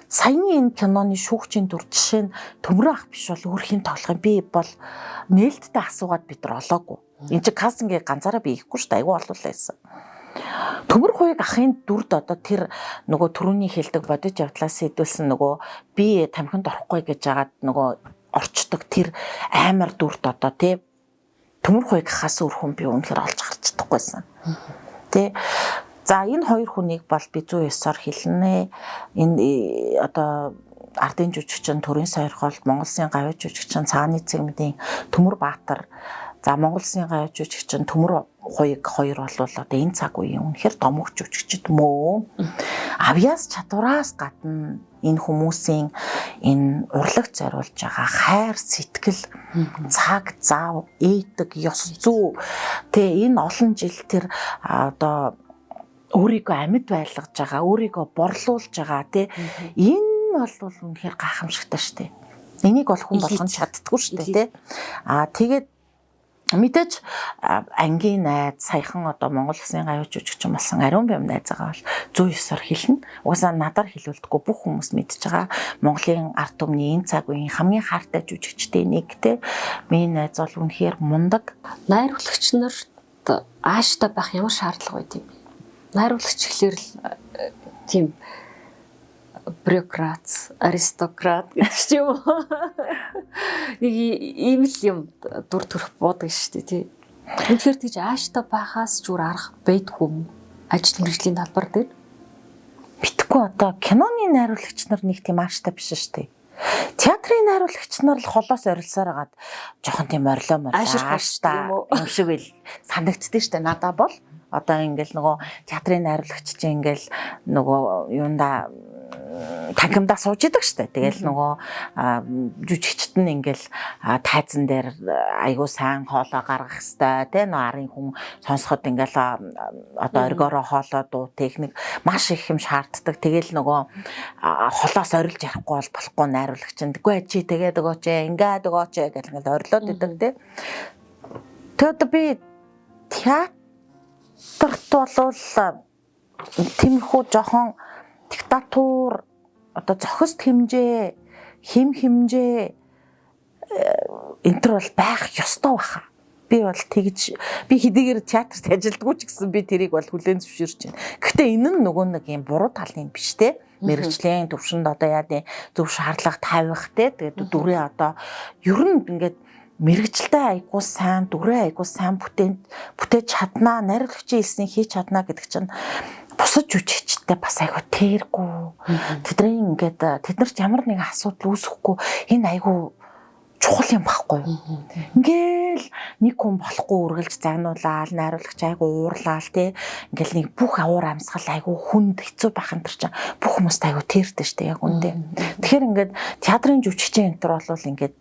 S2: саяны энэ киноны шүүгчийн дүр жишээ нь Төмөр ах биш бол өөр хин тоглох юм. Би бол нээлттэй асуугаад бид нар олоогүй. Энд чи кастингээ ганцаараа би хийхгүй шүү дээ. Айгу олуулаа байсан. Төмөр Хуйг ахын дүрд одоо тэр нөгөө түрүүний хэлдэг бодож явдлаас сэдвэлсэн нөгөө би тамхинд орохгүй гэж жагаад нөгөө орчдог тэр амар дүрд одоо тий Төмөр Хуйг ахаас өөр хүн би үнэхээр олж харж чадахгүйсэн. Тий за энэ хоёр хүнийг бол би 109-оор хэлнэ. Энэ одоо ардын жүжигчин Төрийн Сойрхол, Монгол Улсын гавьяа жүжигчин Цааны цэгмдийн Төмөр Баатар, за Монгол Улсын гавьяа жүжигчин Төмөр Хуйг хоёр бол одоо энэ цаг үеийн үнэхээр домогч жүжигчд мөө. Авьяас чадвараас гадна энэ хүмүүсийн энэ урлагт зориулж байгаа хайр сэтгэл, цаг зав, этик, ёс зүй тэгээ энэ олон жил тэр одоо өөрийгөө амьд байлгаж байгаа, өөрийгөө борлуулж байгаа тий энэ бол үнэхээр гайхамшигтай шүү дээ. Энийг бол хүн болгон чаддаггүй шүү дээ тий. Тэгээд мэдээж ангийн найз саяхан одоо Монгол Улсын гавьяа жүжигчин болсон Ариун Бям найзаагаа бол 109-оор хэлнэ. Угаасаа надаар хэлүүлдэггүй бүх хүмүүс мэдж байгаа. Монголын ард түмний энэ цаг үеийн хамгийн хайртай жүжигчдийн нэг те. Миний найз бол үнэхээр мундаг.
S1: Найруулагч нарт ааштай байх ямар шаардлага байд юм бэ? Найруулагч гэхэлэр л тийм бюрократ, аристократ гэдэг ч юм уу. Нэг ийм л юм дүр төрх буудаг шүү дээ тий. Үнэхээр тийж ааштай байхаас ч үр арга байдгүй юм. Ажил мэргэжлийн талбар дээр
S2: битггүй одоо киноны найруулагч нар нэг тийм ааштай биш шүү дээ. Театрын найруулагч нар л холоос орилсоор агаад жоохон тийм орлоо ааштай юм шиг л санагддээ шүү дээ. Надаа бол одоо ингээл нөгөө театрын найруулагч чинь ингээл нөгөө юунда танхимдаа сууж идэг штэ. Тэгэл нөгөө жүжигчт нь ингээл тайзан дээр айгуу сайн хоолоо гаргах хэвээр тий нөгөө арын хүн сонсоход ингээл одоо оргиороо хоолоо дуу техник маш их юм шаарддаг. Тэгэл нөгөө холоос орилж ярихгүй бол болохгүй найруулагч нь. Тэггүй чи тэгээд өгөөч ингээд өгөөч гэл ингээл орилоод идэг тий. Тэгэд би театрт болвол тиймэрхүү жоохон диктатур одоо зохист хэмжээ, хэм хэмжээ энтер бол байх ёстой баха. Би бол тэгж би хэдийгээр театрт ажилддаг ч гэсэн би тэрийг бол хүлээн зөвшөөрч байна. Гэхдээ энэ нь нөгөө нэг юм буруу тал юм биш те. Мэргэжлийн төвшөнд одоо яа гэв зөв шаардлага тавих те. Тэгээд дүрээ одоо ер нь ингээд мэргэжилтэй айгуу сайн, дүрээ айгуу сайн бүтээж чаднаа, найруулагчийн хэлснийг хийж чаднаа гэдэг чинь бусад жүжигчтэй бас айгуу тэргүй. Тэдний ингээд тэднэрт ямар нэгэн асуудал үүсэхгүй энэ айгуу чухал юм байхгүй. Ингээл нэг хүн болохгүй үргэлж загнуулаад найруулагч айгуу уурлаал тий. Ингээл нэг бүх авуур амьсгал айгуу хүнд хэцүү байх энэ чинь бүх хүмүүст айгуу тэртэй штэ яг үндэ. Тэгэхээр ингээд театрын жүжигчин энтер бол ингээд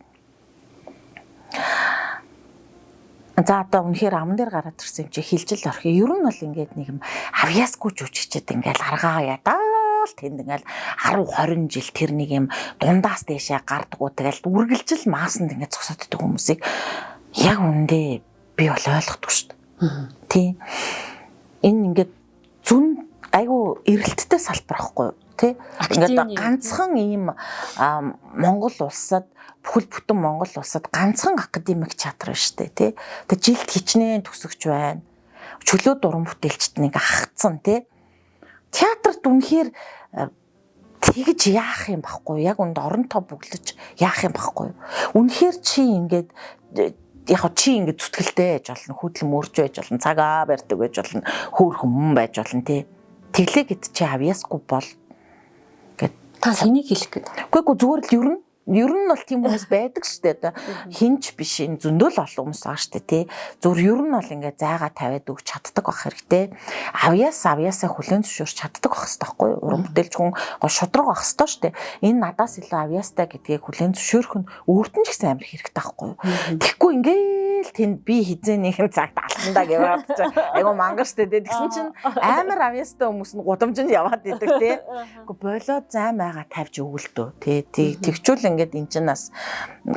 S2: за одоо үнэхээр аман дээр гараад ирсэн юм чи хилжил орхи. Ер нь бол ингээд нэг юм авьяасгүй жүжигчэд ингээл аргаа ядаал тэнд ингээл 10 20 жил тэр нэг юм дундаас дэшээ гардгуу тэгэл үргэлжил маасанд ингээд зогсоод идэх хүмүүсийг яг үндэ би бол ойлгохгүй шүү дээ. Тий. Энэ ингээд зүн айгу эрэлттэй салбар ахгүй юу? Тий. Ингээд ганцхан ийм Монгол улсад бүхэл бүтэн Монгол улсад ганцхан академик театр байна шүү дээ тий. Тэгээ жилд хичнээн төсөгч байна. Чөлөө дуран бүтээлчд нэг ахцсан тий. Театрт үнэхээр тэгж яах юм байхгүй яг үнд оронтой бүглэж яах юм байхгүй. Үнэхээр чи ингээд яг чи ингээд зүтгэлтэй байж болно, хөдөл мөрж байж болно, цагаа барьдаг байж болно, хөөрхөн хүн байж болно тий. Тэглээ гэд чи авьяасгүй бол гэд
S1: та хэнийг хэлэх гээд.
S2: Үгүй зүгээр л ер нь бол тийм хүмүүс байдаг шүү дээ. Одоо хинч биш энэ зөндөл олон хүмүүс байгаа шүү дээ тий. Зүгээр ер нь бол ингээд зайгаа тавиад өгч чаддаг байх хэрэгтэй. Авьяасаа хүлээн зөвшөөрч чаддаг байх хэрэгтэй байхгүй юу? Уран бүтээлч хүн шудраг байх хэрэгтэй шүү дээ. Энэ надаас илүү авьяастай гэдгийг хүлээн зөвшөөрөх нь өөрт нь ч гэсэн амар хэрэгтэй байхгүй юу? Тэгэхгүй ингээл тэнд би хизээ нэгэн цагт алхандаа гэваад чи айгу мангар шүү дээ. Тэгсэн чинь амар авьяастай хүмүүс нь гудамжинд яваад идэг тий. Гэхдээ болоод зайн байгаа тавьж өгөлтөө тий. Тэгчүүл ингээд эн чинь бас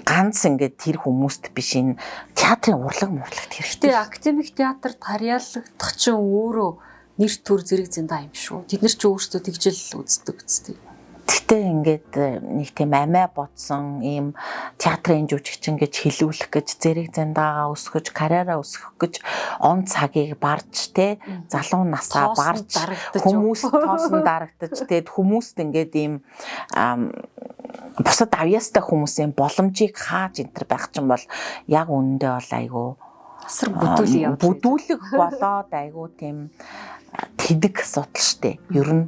S2: ганц ингээд тэр хүмүүст биш энэ театрын урлаг мурлагт хэрэгтэй.
S1: Академик театрт харьяалагдах чинь өөрөө нэр төр зэрэг зэндаа юм шүү. Тэд нар ч өөрсдөө тэгжэл үздэг үстэй.
S2: Гэтэ ингээд нэг тийм амиа бодсон ийм театрын жүжигчин гэж хэлүүлэх гэж зэрэг зандаагаа өсгөж карьераа өсгөх гэж он цагийг барж те залуу насаа барж хүмүүс тоосон дарагдаж тэгээд хүмүүст ингээд ийм бусад авьяастай хүмүүсийн боломжийг хааж энтер байх ч юм бол яг үүндээ бол айгүй
S1: асар
S2: бүдүүлэг болоод айгүй тийм тэдэг асуудал штэ. Ер нь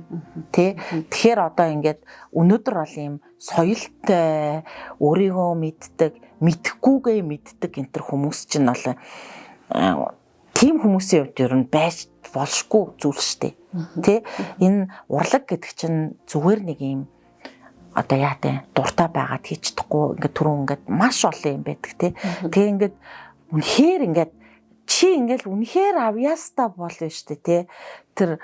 S2: тий. Тэгэхээр одоо ингээд өнөөдөр бол ийм соёлтой өөрийгөө мэддэг, мэдхгүйгээ мэддэг энэ төр хүмүүс чинь бол тийм хүмүүсийн хувьд ер нь байж болшгүй зүйл штэ. Тий. Энэ урлаг гэдэг чинь зүгээр нэг ийм одоо яатай дуртай байгаад хийж чадахгүй ингээд түрүүн ингээд маш олон юм байдаг тий. Тэгээ ингээд үнэхээр ингээд чи ингээл үнэхээр авьяастай болно штэ тий. Тэр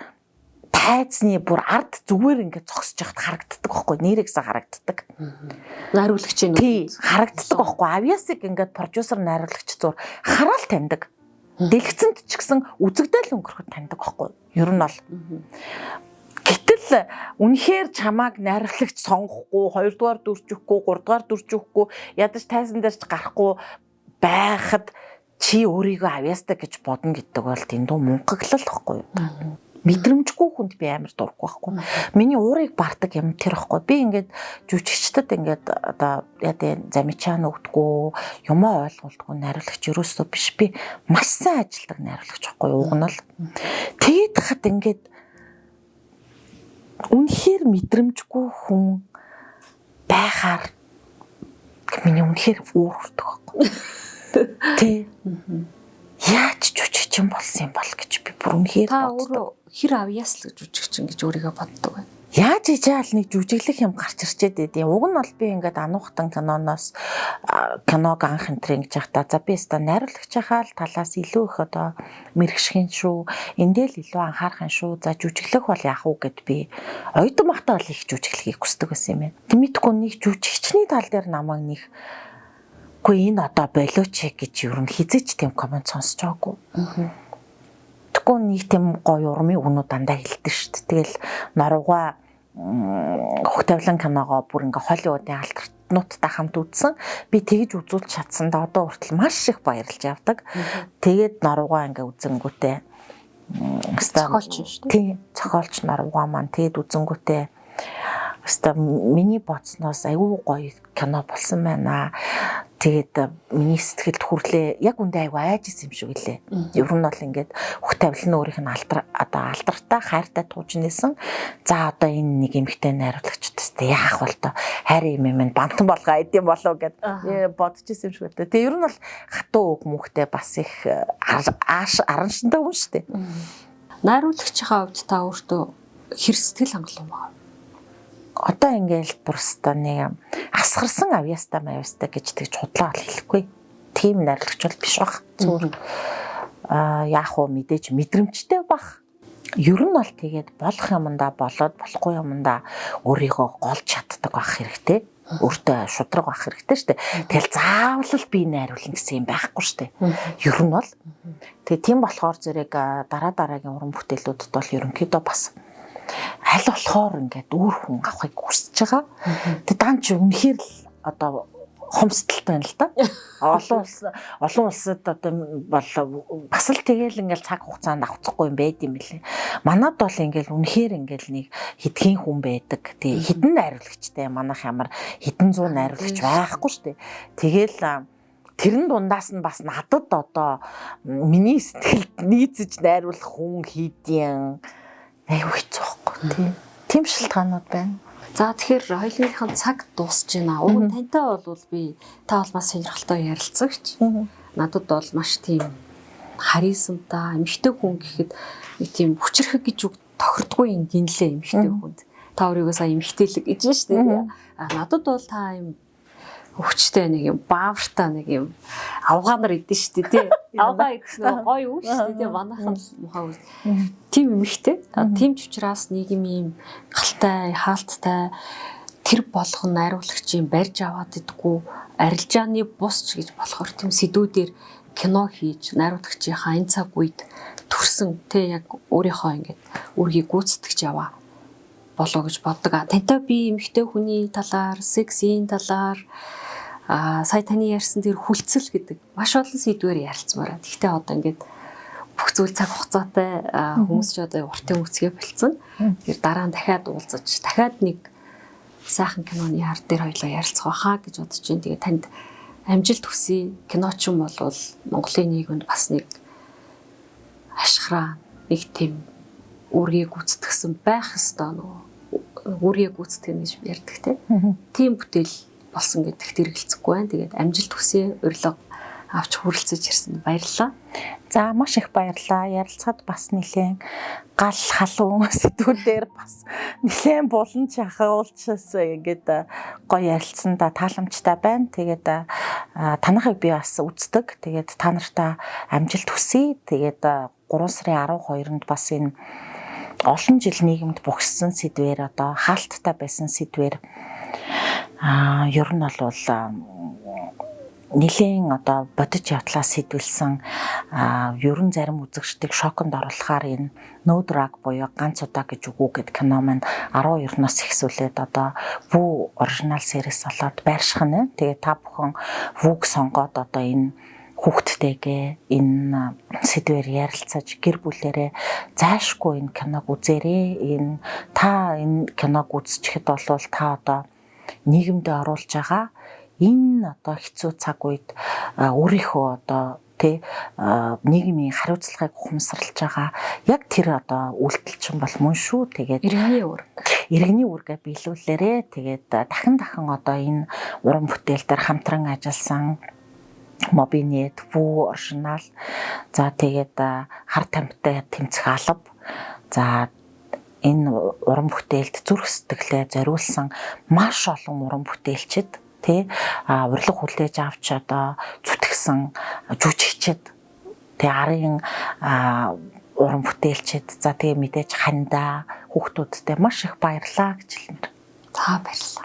S2: тайзны бүр ард зүгээр ингээд зогсож яхад харагддаг байхгүй нэрэгсээ харагддаг.
S1: Найруулагч юм.
S2: Тий, харагддаг байхгүй авьяасыг ингээд продюсер найруулагч зур хараал таньдаг. Дэлгэцэнд ч гэсэн үзэгдэл өнгөрөхөд таньдаг байхгүй. Ер нь бол. Гэтэл үнэхээр чамааг найруулагч сонгохгүй, хоёрдугаар дүржихгүй, гуравдугаар дүржихгүй, ядаж тайзан дээрч гарахгүй байхад чи өөрийгөө авьяастай гэж бодно гэдэг бол дэндүү мунхаглал байхгүй юу? Мэдрэмжгүй хүнд би амар дурггүй байхгүй. Миний уурыг бардаг юм тэр байхгүй. Би ингээд жүжигчдэд ингээд одоо яа замичаан өгдөггүй, юмаа ойлгуулдаггүй найруулагч ерөөсөө биш. Би маш сайн ажилладаг найруулагч байхгүй юу? Уг нь л тэгээд хад ингээд үнэхээр мэдрэмжгүй хүн байхаар миний үнэхээр уур хүрдэг байхгүй. Тэ. Яаж жүжигчин болсон юм бол гэж би бүр үнэхээр
S1: боддог. Та өөрөө хэр авьяаслаг жүжигчин гэж өөрийгөө боддог вэ?
S2: Яаж ижаал нэг жүжиглэх юм гарч ирчээд байдیں۔ Уг нь бол би ингээд ануухтан киноноос киног анх энтрэ гэж яхта. За би өстө найруулагч хахаал талаас илүү их одоо мэрэгшхэн шүү. Эндээ л илүү анхаарах шүү. За жүжиглэх бол яах вэ гэд би оюутан багтаа бол их жүжиглэхийг хүсдэг байсан юм байна. Тэмээдгүй нэг жүжигчний тал дээр намайг нэг үгүй энэ одоо болооч гэж ер нь хизээч тийм комент сонсож байгаагүй. Тэггүй нэг тийм гоё урмын өгнүүд дандаа хэлдэг шүү дээ. Тэгэл норвга хөхтавлан киногоо бүр ингээ Холливуудын алтартнуудтай хамт үзсэн. Би тэгж үзүүлж чадсандаа одоо хүртэл маш их баярлж явдаг. Тэгээд норвга ингээ үзэнгүүтээ
S1: зохиолч шүү дээ.
S2: Тийм, зохиолч норвга маань тэгээд үзэнгүүтээ өстө миний бодсноос аюу гоё кино болсон байна. Тэгээд миний сэтгэлд хүрлээ яг үндэ аюу айжсэн юм шиг үлээ. Ер нь бол ингээд хөх тавилан өөрийнх нь алдартай хайртай тууж нээсэн. За одоо энэ нэг эмэгтэй найруулагчтай яах вэ тоо хайр юм минь бантан болгоо эд юм болов гэд бодчихсон юм шиг үлээ. Тэгээд ер нь бол хатуу үг мөхтэй бас их араншинтай хүн шүү дээ.
S1: Найруулагчийн хувьд та өөртөө хэр сэтгэл хангалуун байна?
S2: Одоо ингээл бүрстэ нэг асгарсан авьяастай мавьяастай гэж тэгж худлаа хэлэхгүй. Тим найруулагч бол биш баг. Зүгээр яах вэ мэдээж мэдрэмжтэй баг. Ер нь бол тэгээд болох юмдаа болоод болохгүй юмдаа өөрийгөө голж чаддаг байх хэрэгтэй. Өөртөө шудраг байх хэрэгтэй шүү дээ. Тэгэл заавал би найруулна гэсэн юм байхгүй шүү дээ. Ер нь бол тэгээд тийм болохоор зэрэг дараагийн уран бүтээлүүдэд бол ерөнхийдөө бас аль болохоор ингээд өөр хүн авахыг хүсэж байгаа. Тэгээ дан чи үнэхээр л одоо хомсдолтой байна л да. Олон улсад одоо бол бас л тэгэл ингээд цаг хугацаанд авцахгүй юм байд юм билээ. Манад бол ингээд үнэхээр ингээд нэг хэдхэн хүн байдаг. Тэгээ хэдэн найруулагчтай манайх ямар хэдэн зуун найруулагч байхгүй шүү дээ. Тэгэл тэрэн дундаас нь бас надад одоо миний сэтгэлд нийцэж найруулах хүн хийдийн аюу хэцүү байхгүй тийм шалтгаанууд байна.
S1: За тэгэхээр хоёулынхын цаг дуусж байна. Уг нь тантай бол би та бол маш сонирхолтой ярилцагч. Надад бол маш тийм харизмтай эмэгтэй хүн гэхэд нэг тийм хүчрэх гэж үг тохирдгүй юм гинлээ эмэгтэй хүнд. Та өөрийгөө сая эмэгтэйлэг гэж байна шүү дээ. Надад бол та юм өвчтэй нэг юм баавартай нэг юм авгаанаар идэв шүү дээ тий. Авгаа идэх нэг гоё үг шүү дээ. Манайхан мухаа үз. Тим эмэгтэй. Тим ч учраас нийгэм юм галтай, хаалттай тэр болгон найруулагчийн барьж аваад идэггүй арилжааны бус ч гэж болохоор тийм сэдвүүдээр кино хийж найруулагчийнхаа энэ цаг үед төрсөн тий яг өөрийнхөө ингээд үргийг гүйцэтгэж яваа болоо гэж боддог. Тантай би эмэгтэй хүний талаар, сексийн талаар сая таны ярьсан тэр хүлцэл гэдэг маш олон сэдвээр ярилцмаар. Гэхдээ одоо ингээд бүх зүйл цаг хугацаатай хүмүүс ч одоо уртын үцгээ болцсон. Тэр дараа нь дахиад уулзаж дахиад нэг сайхан киноны хар дээр хоёлоо ярилцах байхаа гэж бодож байна. Тэгээ танд амжилт хүсье. Киночин болвол Монголын нийгэмд бас нэг ашхраа нэг тийм үүргээ гүйцэтгсэн байх ёстой нөгөө үүргээ гүйцэтгэх гэж ярьдаг тийм бүтээл болсон гэдэгт хэрэгэлцэхгүй байна. Тэгээд амжилт хүсье, урилга авч хүрэлцэж ирсэн. Баярлалаа.
S2: За маш их баярлалаа. Ярилцахад бас нэлээд гал халуун сэдвүүдээр бас нэлээд булан чахуулчаас ингээд гоё ярилцсан да тааламжтай байна. Тэгээд танахыг би бас үздэг. Тэгээд та нартай амжилт хүсье. Тэгээд 3 сарын 12-нд бас энэ олон жил нийгэмд бугссан сэдвээр одоо хаалттай байсан сэдвээр ер нь бол нэлийн одоо бодож явдлаа сэтвэлсэн ерөн зарим үзэгчдийг шоконд оруулахаар энэ No Drug буюу ганц удаа гэж үгүй гэд кино маань 12-ноос ихсүүлээд одоо Вүү оригинал series болоод байршихна. Тэгээ та бүхэн Вүүг сонгоод одоо энэ хүүхдтэйгээ энэ сэдвээр ярилцаж гэр бүлээрээ зайшгүй энэ киног үзээрэй. Та энэ киног үзчихэд бол та одоо нийгэмдээ оруулж байгаа энэ одоо хэцүү цаг үед өөрийнхөө одоо нийгмийн хариуцлагыг ухамсарлаж байгаа яг тэр одоо үйлдэлчин бол мөн шүү. Тэгээд иргэний үүргээ биелүүлээрээ тэгээд дахин одоо энэ уран бүтээл дээр хамтран ажилласан Мобинет, Вүү оригинал, за тэгээд хар тамхитай тэмцэх алба, за энэ уран бүтээлд зүрх сэтгэлээ зориулсан маш олон уран бүтээлчид урилга хүлээж авч одоо зүтгэсэн жүжигчид арын уран бүтээлчид за тэгээ мэдээж хандаа хүүхдүүдтэй маш их баярлалаа гэж хэлмээр.
S1: За баярлалаа.